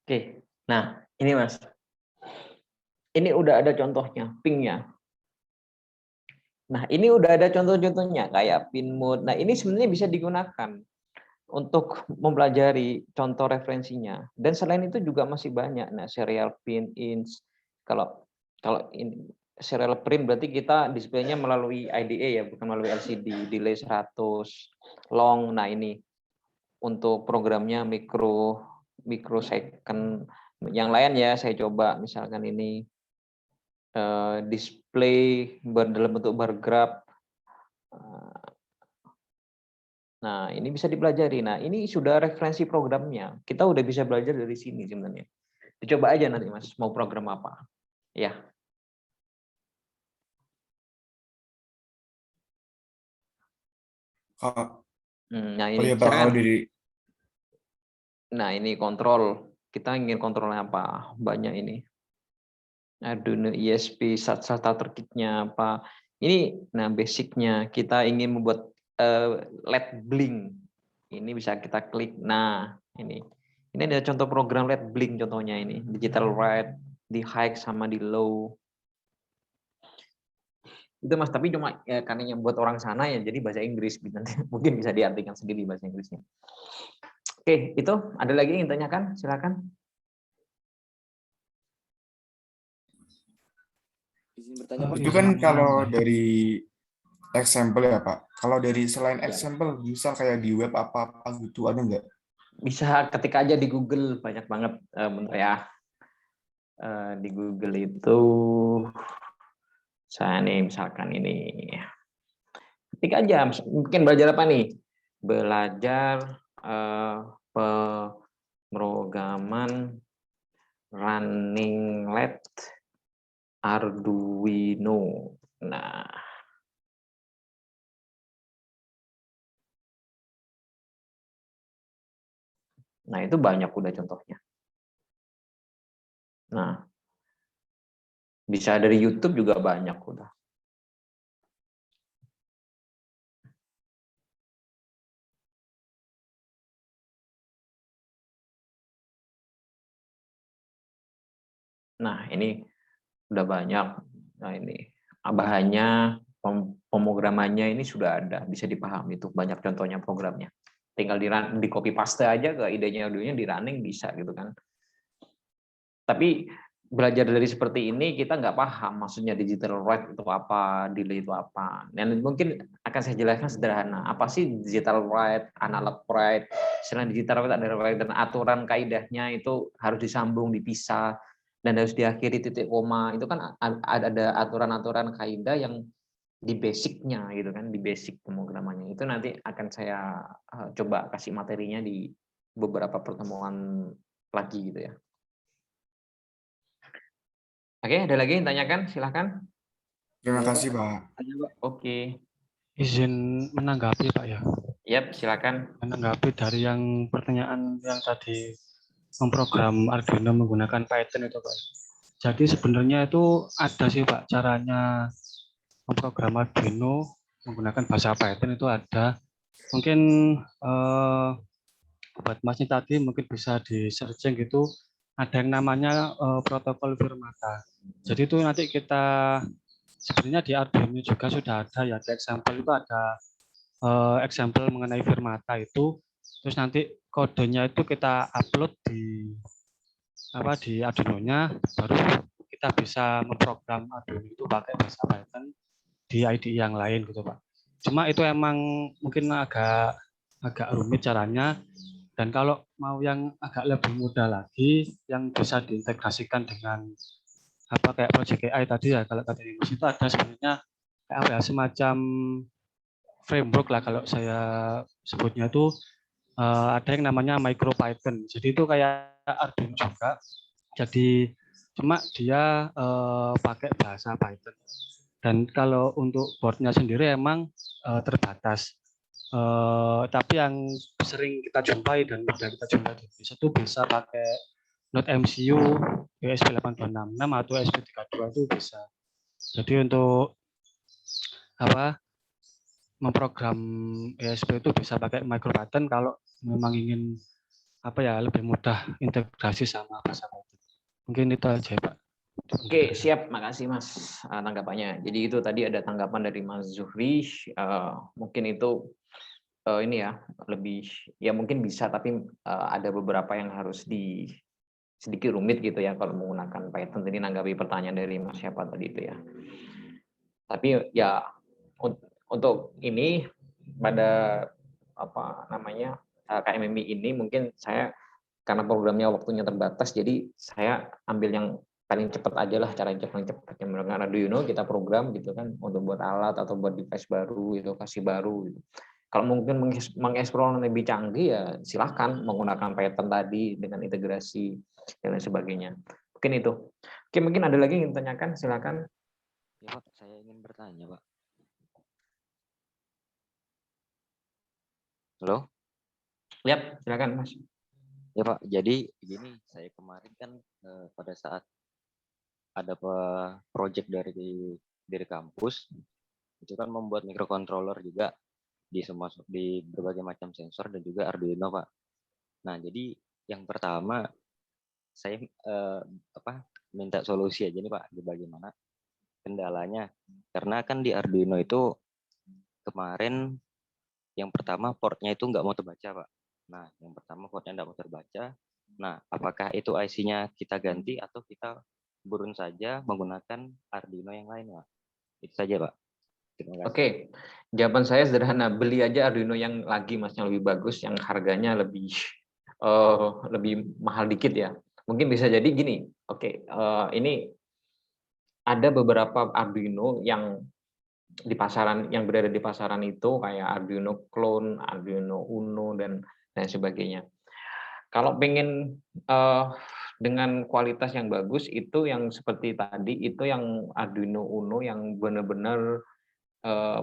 Oke, nah ini Mas. Ini udah ada contohnya, pingnya. Nah ini udah ada contoh-contohnya kayak pin mode. Nah ini sebenarnya bisa digunakan untuk mempelajari contoh referensinya. Dan selain itu juga masih banyak. Nah serial pin, ins. Kalau ini serial print berarti kita displaynya melalui IDE ya, bukan melalui LCD. Delay 100, long. Nah ini untuk programnya microsecond. Yang lain ya saya coba misalkan ini display dalam bentuk bar graph. Nah ini bisa dipelajari. Nah ini sudah referensi programnya. Kita udah bisa belajar dari sini sebenarnya. Dicoba aja nanti Mas mau program apa ya. Nah ini ya, Pak, dari... Nah ini kontrol, kita ingin kontrolnya apa, banyak ini. Arduino ISP, starter kit-nya apa. Ini, nah basicnya kita ingin membuat LED blink. Ini bisa kita klik. Nah ini ada contoh program LED blink contohnya ini, digital write, di high sama di low. Itu Mas, tapi cuma ya, karena yang buat orang sana ya, jadi bahasa Inggris. Nanti mungkin bisa diartikan sendiri bahasa Inggrisnya. Oke, itu ada lagi yang ditanyakan? Silakan. Izin bertanya, Pak. Itu kan kalau dari example ya Pak. Kalau dari selain example, misal kayak di web apa-apa gitu, ada nggak? bisa ketik aja di Google, banyak banget bentar ya. Di Google itu saya nih misalkan ini ketik aja, mungkin belajar apa nih? Belajar pemrograman running led Arduino. Nah, itu banyak udah contohnya. Nah, bisa dari YouTube juga banyak udah. Nah, ini udah banyak. Nah, ini bahannya, pemrogramannya ini sudah ada, bisa dipahami itu banyak contohnya programnya. Tinggal di copy paste aja ke idenya Arduino, di running bisa gitu kan. Tapi belajar dari seperti ini kita nggak paham maksudnya digital write itu apa, delay itu apa. Dan mungkin akan saya jelaskan sederhana. Apa sih digital write, analog write? Selain digital write ada write dan aturan kaidahnya itu harus disambung, dipisah, dan harus diakhiri titik koma. Itu kan ada aturan-aturan kaidah yang di basicnya gitu kan, di basic pemrogramannya. Itu nanti akan saya coba kasih materinya di beberapa pertemuan lagi gitu ya. Oke, ada lagi yang tanyakan? Silahkan. Terima kasih, Pak. Oke. Izin menanggapi, Pak ya. Yap, silakan. Menanggapi dari yang pertanyaan yang tadi memprogram Arduino menggunakan Python itu, Pak. Jadi sebenarnya itu ada sih, Pak, caranya memprogram Arduino menggunakan bahasa Python itu ada. Mungkin buat Masnya tadi mungkin bisa di searching gitu. Ada yang namanya protokol Firmata. Jadi itu nanti kita sebenarnya di Arduino juga sudah ada ya, di example itu ada example mengenai Firmata itu. Terus nanti kodenya itu kita upload di Arduino-nya, baru kita bisa memprogram Arduino itu pakai bahasa Python di IDE yang lain gitu, Pak. Cuma itu emang mungkin agak rumit caranya. Dan kalau mau yang agak lebih mudah lagi, yang bisa diintegrasikan dengan kayak Project AI tadi ya, kalau tadi itu ada sebenarnya kayak semacam framework lah kalau saya sebutnya itu ada yang namanya MicroPython. Jadi itu kayak Arduino juga. Jadi cuma dia pakai bahasa Python. Dan kalau untuk boardnya sendiri emang terbatas. Tapi yang sering kita jumpai dan mudah kita jumpai di Indonesia itu bisa pakai Node MCU, ESP8266 atau ESP32 itu bisa. Jadi untuk memprogram ESP itu bisa pakai MicroPython kalau memang ingin lebih mudah integrasi sama bahasa Python. Mungkin itu aja, Pak. Oke, siap. Makasih, Mas, tanggapannya. Jadi itu tadi ada tanggapan dari Mas Zuhri. Mungkin itu ini ya, lebih ya mungkin bisa, tapi ada beberapa yang harus sedikit rumit gitu ya kalau menggunakan Python. Tadi nanggapi pertanyaan dari Mas siapa tadi itu ya. Tapi ya untuk ini pada KMMI ini mungkin saya karena programnya waktunya terbatas, jadi saya ambil yang paling cepat aja lah, cara yang paling cepat yang menggunakan Arduino kita program gitu kan untuk buat alat atau buat device baru, lokasi baru gitu. Kalau mungkin mengeksplor lebih canggih ya silahkan menggunakan Python tadi dengan integrasi dan lain sebagainya. Mungkin itu. Oke, mungkin ada lagi yang ditanyakan, silakan. Ya, Pak, saya ingin bertanya, Pak. Halo? Yap, silakan, Mas. Ya, Pak, jadi begini, saya kemarin kan pada saat ada project dari kampus, itu kan membuat microcontroller juga di berbagai macam sensor dan juga Arduino, Pak. Nah, jadi yang pertama saya minta solusi aja nih, Pak, bagaimana kendalanya. Karena kan di Arduino itu kemarin yang pertama portnya itu nggak mau terbaca, Pak. Nah, yang pertama portnya nggak mau terbaca. Nah, apakah itu IC-nya kita ganti atau kita burun saja menggunakan Arduino yang lain, Pak? Itu saja, Pak. Oke, jawaban saya sederhana, beli aja Arduino yang lagi, Mas, yang lebih bagus, yang harganya lebih lebih mahal dikit ya. Mungkin bisa jadi gini, oke, ini ada beberapa Arduino yang di pasaran, yang berada di pasaran itu kayak Arduino Clone, Arduino Uno dan sebagainya. Kalau pengen dengan kualitas yang bagus itu yang seperti tadi itu yang Arduino Uno yang benar-benar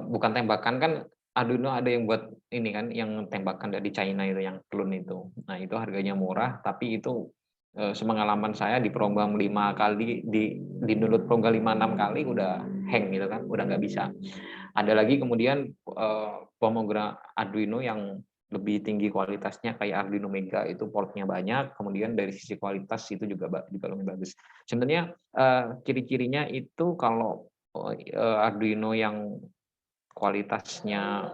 bukan tembakan kan. Arduino ada yang buat ini kan, yang tembakan dari China itu, yang clone itu. Nah itu harganya murah, tapi itu sepengalaman saya di program 5 kali, di download program 5-6 kali udah hang gitu kan, udah nggak bisa. Ada lagi kemudian program Arduino yang lebih tinggi kualitasnya kayak Arduino Mega, itu portnya banyak, kemudian dari sisi kualitas itu juga lebih bagus. Sebenarnya ciri-cirinya itu kalau Arduino yang kualitasnya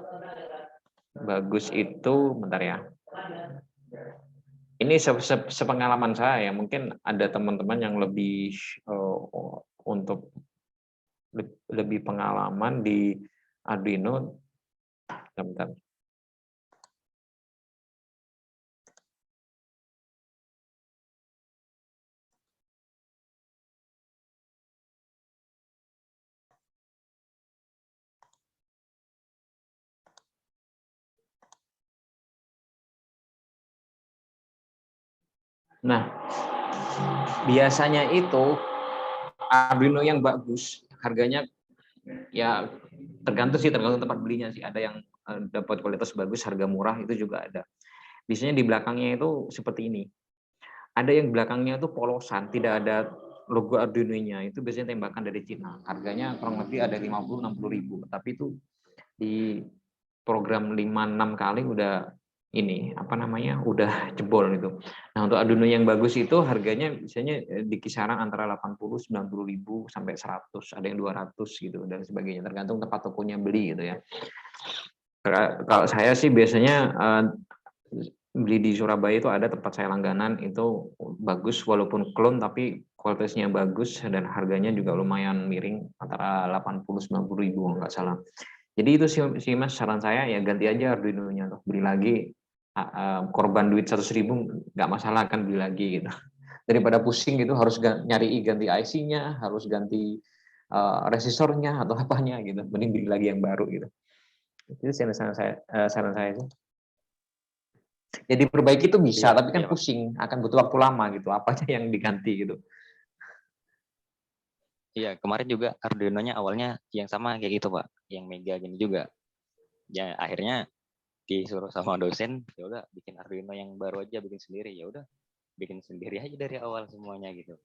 bagus itu, bentar ya. Ini sepengalaman saya ya, mungkin ada teman-teman yang lebih untuk lebih pengalaman di Arduino. Bentar. Nah, biasanya itu Arduino yang bagus harganya ya tergantung tempat belinya sih. Ada yang dapat kualitas bagus harga murah, itu juga ada. Biasanya di belakangnya itu seperti ini. Ada yang belakangnya itu polosan, tidak ada logo Arduino-nya, itu biasanya tembakan dari Cina. Harganya kurang lebih ada 50-60 ribu, tapi itu di program 5-6 kali udah ini udah jebol gitu. Nah untuk Arduino yang bagus itu harganya biasanya di kisaran antara 80-90 ribu sampai 100, ada yang 200 gitu dan sebagainya, tergantung tempat tokonya beli gitu ya. Kalau saya sih biasanya beli di Surabaya, itu ada tempat saya langganan, itu bagus walaupun clone tapi kualitasnya bagus dan harganya juga lumayan miring, antara 80-90 ribu nggak salah. Jadi itu sih Mas, saran saya ya ganti aja Arduino-nya, beli lagi, korban duit 100 ribu nggak masalah, kan beli lagi gitu. Daripada pusing gitu harus nyari ganti IC-nya, harus ganti resisornya atau apanya gitu, mending beli lagi yang baru gitu. Itu saran saya sih. Ya diperbaiki itu bisa, tapi kan pusing, akan butuh waktu lama gitu, apanya yang diganti gitu. Iya, kemarin juga Arduino-nya awalnya yang sama kayak gitu, Pak, yang Mega gini juga. Ya akhirnya disuruh sama dosen, ya udah bikin Arduino yang baru aja, bikin sendiri. Ya udah, bikin sendiri aja dari awal semuanya gitu.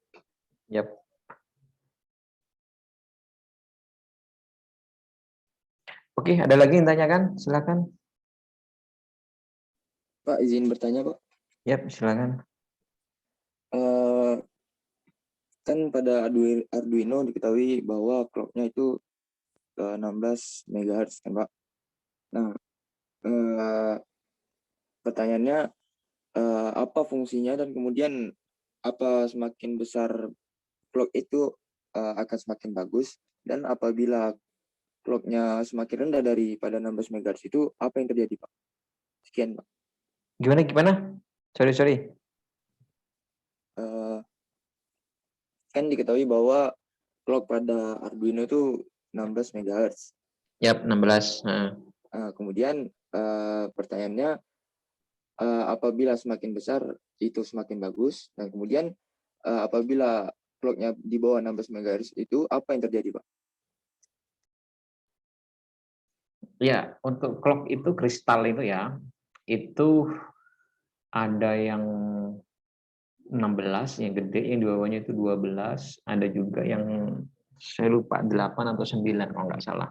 Yap. Oke, ada lagi yang tanyakan? Silakan. Pak, izin bertanya, Pak. Yap, silakan. Kan pada Arduino diketahui bahwa clock-nya itu 16 MHz kan, Pak. Nah, pertanyaannya apa fungsinya, dan kemudian apa semakin besar clock itu akan semakin bagus, dan apabila clock-nya semakin rendah daripada 16 MHz itu apa yang terjadi, Pak? Sekian, Pak. Gimana? Sorry. Kan diketahui bahwa clock pada Arduino itu 16 MHz. Yap, 16. Kemudian pertanyaannya, apabila semakin besar itu semakin bagus, dan kemudian apabila clock-nya di bawah 16 MHz itu apa yang terjadi, Pak? Ya, untuk clock itu kristal itu ya, itu ada yang 16 yang gede, yang di bawahnya itu 12, ada juga yang saya lupa 8 atau 9 kalau nggak salah.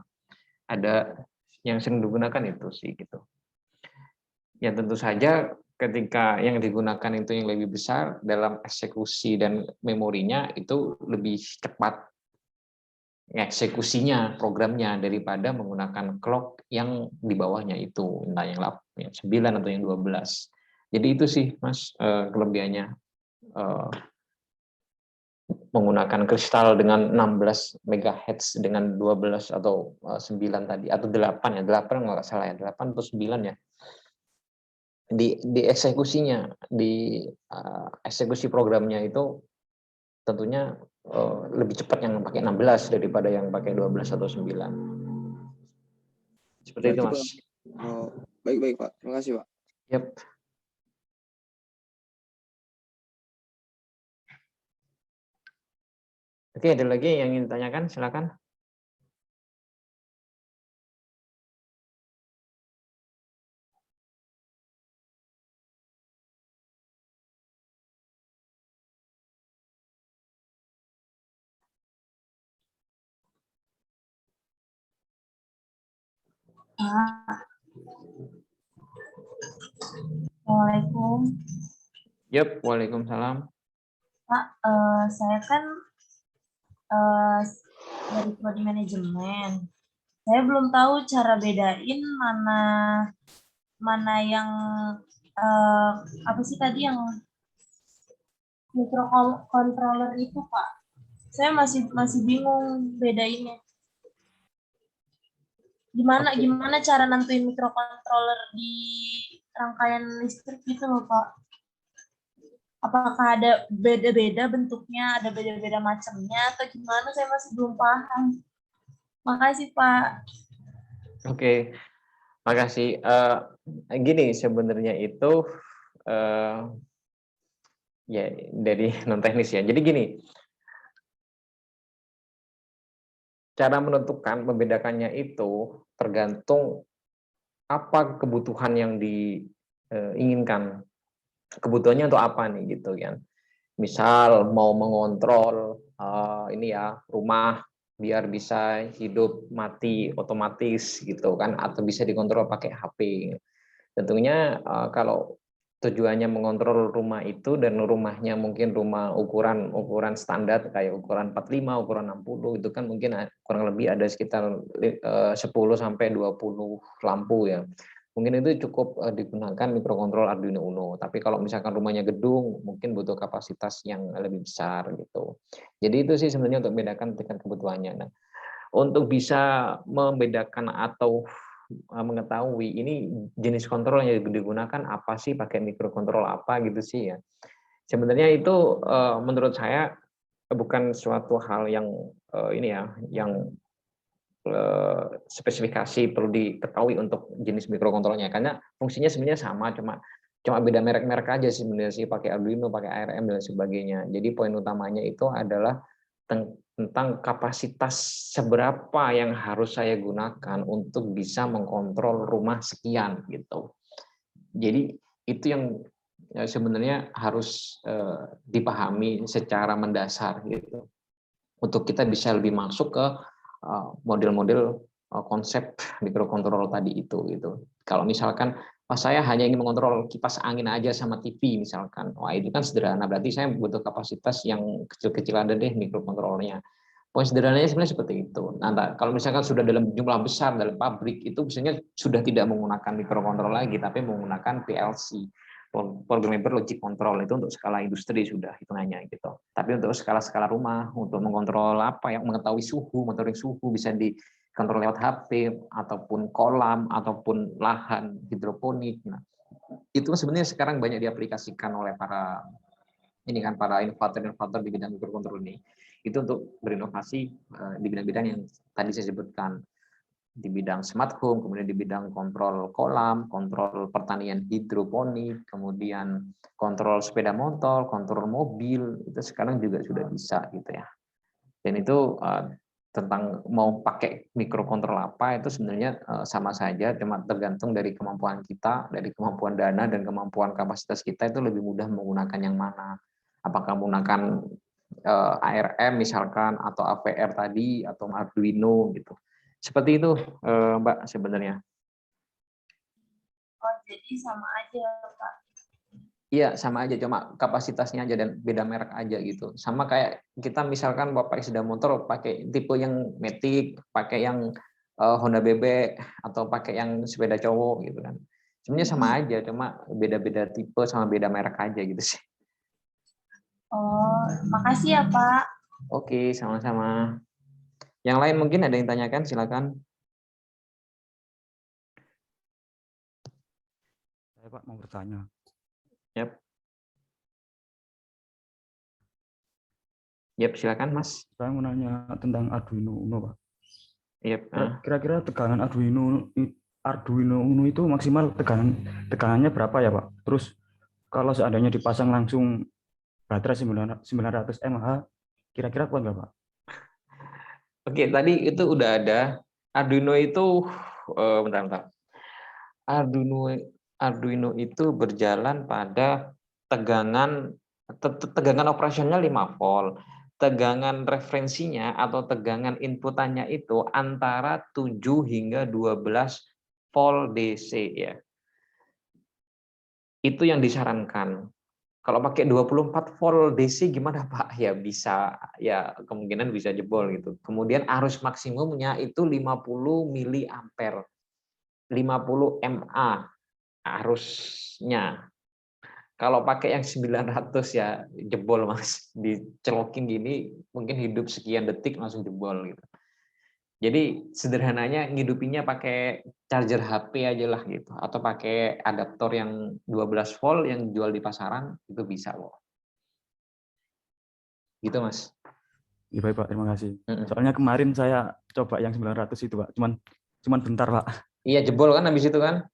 Ada yang sering digunakan itu sih gitu. Ya tentu saja ketika yang digunakan itu yang lebih besar, dalam eksekusi dan memorinya itu lebih cepat eksekusinya, programnya, daripada menggunakan clock yang di bawahnya itu, entah yang 9 atau yang 12. Jadi itu sih Mas kelebihannya menggunakan kristal dengan 16 MHz dengan 12 atau 9 tadi, atau 8 ya, 8 nggak salah ya, 8 atau 9 ya. di eksekusinya, di eksekusi programnya itu tentunya lebih cepat yang pakai 16 daripada yang pakai 12 atau 9. Seperti itu, Mas. Baik-baik, Pak. Terima kasih, Pak. Yap. Oke, ada lagi yang ingin ditanyakan? Silakan. Assalamualaikum. Yap, waalaikumsalam. Pak, saya kan dari prodi manajemen. Saya belum tahu cara bedain mana yang apa sih tadi yang microcontroller itu, Pak. Saya masih bingung bedainnya. Gimana cara nentuin microcontroller di rangkaian listrik gitu loh, Pak? Apakah ada beda-beda bentuknya, ada beda-beda macamnya, atau gimana? Saya masih belum paham. Makasih, Pak. Oke, makasih. Gini, sebenarnya itu ya dari non teknis ya. Jadi gini, cara menentukan membedakannya itu tergantung apa kebutuhan yang diinginkan. Kebutuhannya untuk apa nih gitu kan. Misal mau mengontrol ini ya rumah biar bisa hidup mati otomatis gitu kan, atau bisa dikontrol pakai HP. Tentunya kalau tujuannya mengontrol rumah itu dan rumahnya mungkin rumah ukuran standar kayak ukuran 45, ukuran 60 itu kan mungkin kurang lebih ada sekitar 10 sampai 20 lampu ya. Mungkin itu cukup digunakan mikrokontrol Arduino Uno. Tapi kalau misalkan rumahnya gedung, mungkin butuh kapasitas yang lebih besar gitu. Jadi itu sih sebenarnya untuk membedakan dengan kebutuhannya. Nah, untuk bisa membedakan atau mengetahui ini jenis kontrol yang digunakan apa sih, pakai mikrokontrol apa gitu sih ya. Sebenarnya itu menurut saya bukan suatu hal yang ini ya, yang spesifikasi perlu diketahui untuk jenis mikrokontrolnya, karena fungsinya sebenarnya sama, cuma beda merek-merek aja sih sebenarnya sih, pakai Arduino, pakai ARM dan sebagainya. Jadi poin utamanya itu adalah tentang kapasitas seberapa yang harus saya gunakan untuk bisa mengkontrol rumah sekian gitu. Jadi itu yang sebenarnya harus dipahami secara mendasar gitu, untuk kita bisa lebih masuk ke model-model konsep mikrokontrol tadi itu gitu. Kalau misalkan saya hanya ingin mengontrol kipas angin aja sama TV misalkan, wah itu kan sederhana, berarti saya butuh kapasitas yang kecil-kecil ada deh mikrokontrolnya. Poin sederhananya sebenarnya seperti itu. Nah, kalau misalkan sudah dalam jumlah besar dalam pabrik itu biasanya sudah tidak menggunakan mikrokontrol lagi, tapi menggunakan PLC, Programmable Logic Control, itu untuk skala industri sudah hitungannya gitu. Tapi untuk skala-skala rumah, untuk mengontrol apa yang mengetahui suhu, monitoring suhu bisa dikontrol lewat HP ataupun kolam ataupun lahan hidroponik. Nah, itu sebenarnya sekarang banyak diaplikasikan oleh para inovator-inovator di bidang mikrokontrol ini. Itu untuk berinovasi di bidang-bidang yang tadi saya sebutkan, di bidang smart home, kemudian di bidang kontrol kolam, kontrol pertanian hidroponik, kemudian kontrol sepeda motor, kontrol mobil, itu sekarang juga sudah bisa gitu ya. Dan itu tentang mau pakai mikrokontrol apa itu sebenarnya sama saja, cuma tergantung dari kemampuan kita, dari kemampuan dana dan kemampuan kapasitas kita itu lebih mudah menggunakan yang mana. Apakah menggunakan ARM misalkan, atau AVR tadi, atau Arduino gitu. Seperti itu, Mbak, sebenarnya. Oh, jadi sama aja, Pak. Iya, sama aja, cuma kapasitasnya aja dan beda merek aja gitu. Sama kayak kita misalkan Bapak sepeda motor pakai tipe yang Matic, pakai yang Honda Bebek, atau pakai yang sepeda cowok gitu kan. Sebenarnya sama aja, cuma beda-beda tipe sama beda merek aja gitu sih. Oh, makasih ya, Pak. Oke, sama-sama. Yang lain mungkin ada yang tanyakan, silakan. Saya Pak mau bertanya. Yap. Yap, silakan Mas. Saya mau nanya tentang Arduino Uno, Pak. Yap. Kira-kira tegangan Arduino Uno itu maksimal tegangannya berapa ya, Pak? Terus kalau seandainya dipasang langsung baterai 900 mAh, kira-kira kuat nggak, Pak? Oke, tadi itu udah ada. Arduino itu, bentar. Arduino itu berjalan pada tegangan operasionalnya 5 volt. Tegangan referensinya atau tegangan inputannya itu antara 7 hingga 12 volt DC ya. Itu yang disarankan. Kalau pakai 24 volt DC gimana Pak? Ya bisa, ya kemungkinan bisa jebol gitu. Kemudian arus maksimumnya itu 50 miliampere. 50 mA arusnya. Kalau pakai yang 900 ya jebol Mas, dicelokin gini mungkin hidup sekian detik langsung jebol gitu. Jadi sederhananya ngidupinnya pakai charger HP aja lah gitu, atau pakai adaptor yang 12 volt yang jual di pasaran itu bisa loh. Gitu Mas. Iya baik Pak, terima kasih. Soalnya kemarin saya coba yang 900 itu Pak, cuman bentar Pak. Iya jebol kan habis itu kan?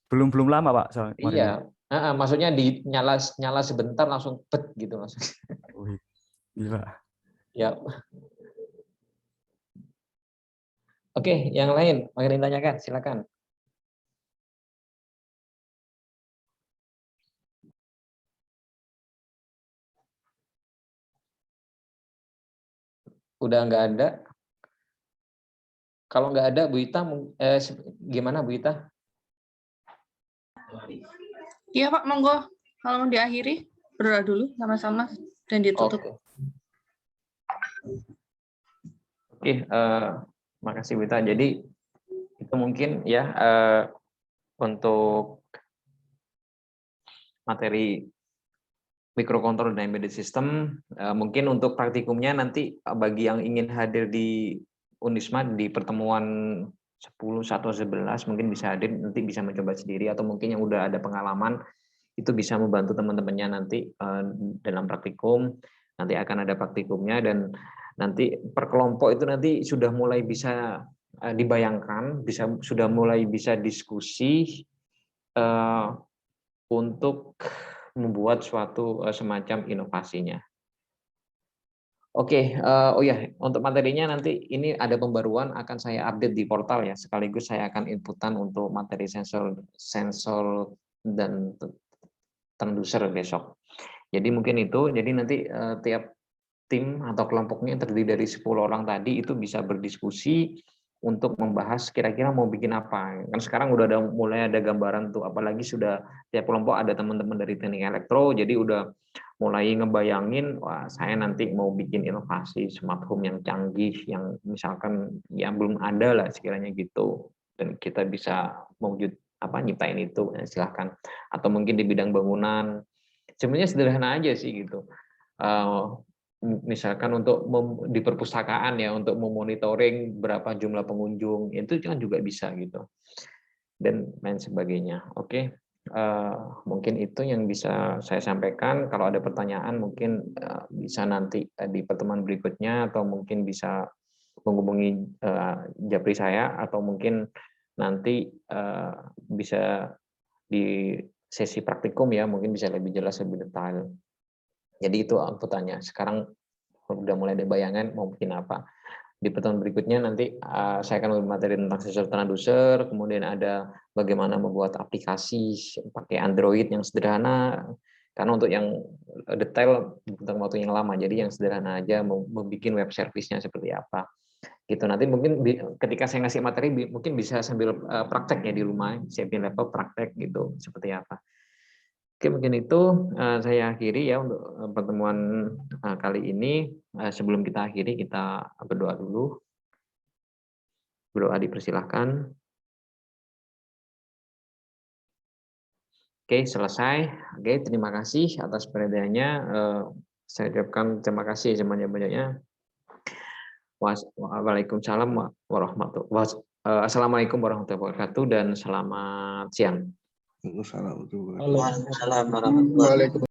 Belum lama Pak. Iya. Maksudnya nyala sebentar langsung bet gitu maksudnya. Iya. Ya. Oke, yang lain mau ditanyakan, silakan. Udah nggak ada. Kalau nggak ada, Bu Ita, gimana Bu Ita? Iya Pak, monggo. Kalau mau diakhiri, berdoa dulu sama-sama dan ditutup. Oke, makasih Bu Ita. Jadi itu mungkin ya untuk materi microcontroller dan embedded system. Mungkin untuk praktikumnya nanti bagi yang ingin hadir di Unisma di pertemuan 10, 1, 11 mungkin bisa hadir, nanti bisa mencoba sendiri, atau mungkin yang udah ada pengalaman itu bisa membantu teman-temannya nanti dalam praktikum. Nanti akan ada praktikumnya dan nanti per kelompok itu nanti sudah mulai bisa dibayangkan, sudah mulai bisa diskusi untuk membuat suatu semacam inovasinya. Oke, oh ya, untuk materinya nanti ini ada pembaruan akan saya update di portal ya, sekaligus saya akan inputan untuk materi sensor dan transducer besok. Jadi mungkin itu, jadi nanti tiap tim atau kelompoknya yang terdiri dari 10 orang tadi itu bisa berdiskusi untuk membahas kira-kira mau bikin apa. Kan sekarang udah mulai ada gambaran tuh, apalagi sudah tiap kelompok ada teman-teman dari teknik elektro, jadi udah mulai ngebayangin, wah saya nanti mau bikin inovasi smart home yang canggih, yang misalkan yang belum ada lah sekiranya gitu, dan kita bisa nyiptain itu, ya, silahkan. Atau mungkin di bidang bangunan, sebenarnya sederhana aja sih gitu. Misalkan untuk di perpustakaan ya, untuk memonitoring berapa jumlah pengunjung, itu kan juga bisa gitu, dan lain sebagainya. Oke. Mungkin itu yang bisa saya sampaikan. Kalau ada pertanyaan mungkin bisa nanti di pertemuan berikutnya, atau mungkin bisa menghubungi Japri saya, atau mungkin nanti bisa di sesi praktikum ya, mungkin bisa lebih jelas, lebih detail. Jadi itu inputannya. Sekarang udah mulai ada bayangan mau bikin apa. Di pertemuan berikutnya nanti saya akan materi tentang sensor transducer, kemudian ada bagaimana membuat aplikasi pakai Android yang sederhana, karena untuk yang detail tentang waktu yang lama, jadi yang sederhana aja, membuat web service-nya seperti apa. Gitu, nanti mungkin ketika saya ngasih materi mungkin bisa sambil praktek ya di rumah, siapin laptop praktek gitu, seperti apa. Oke, mungkin itu saya akhiri ya untuk pertemuan kali ini. Sebelum kita akhiri, kita berdoa dulu. Berdoa dipersilahkan. Oke, selesai. Oke, terima kasih atas perhatiannya. Saya ucapkan terima kasih sebanyak-banyaknya. Waalaikumsalam warahmatullahi wabarakatuh. Assalamualaikum warahmatullahi wabarakatuh dan selamat siang. Waalaikumsalam. Waalaikumsalam warahmatullahi wabarakatuh.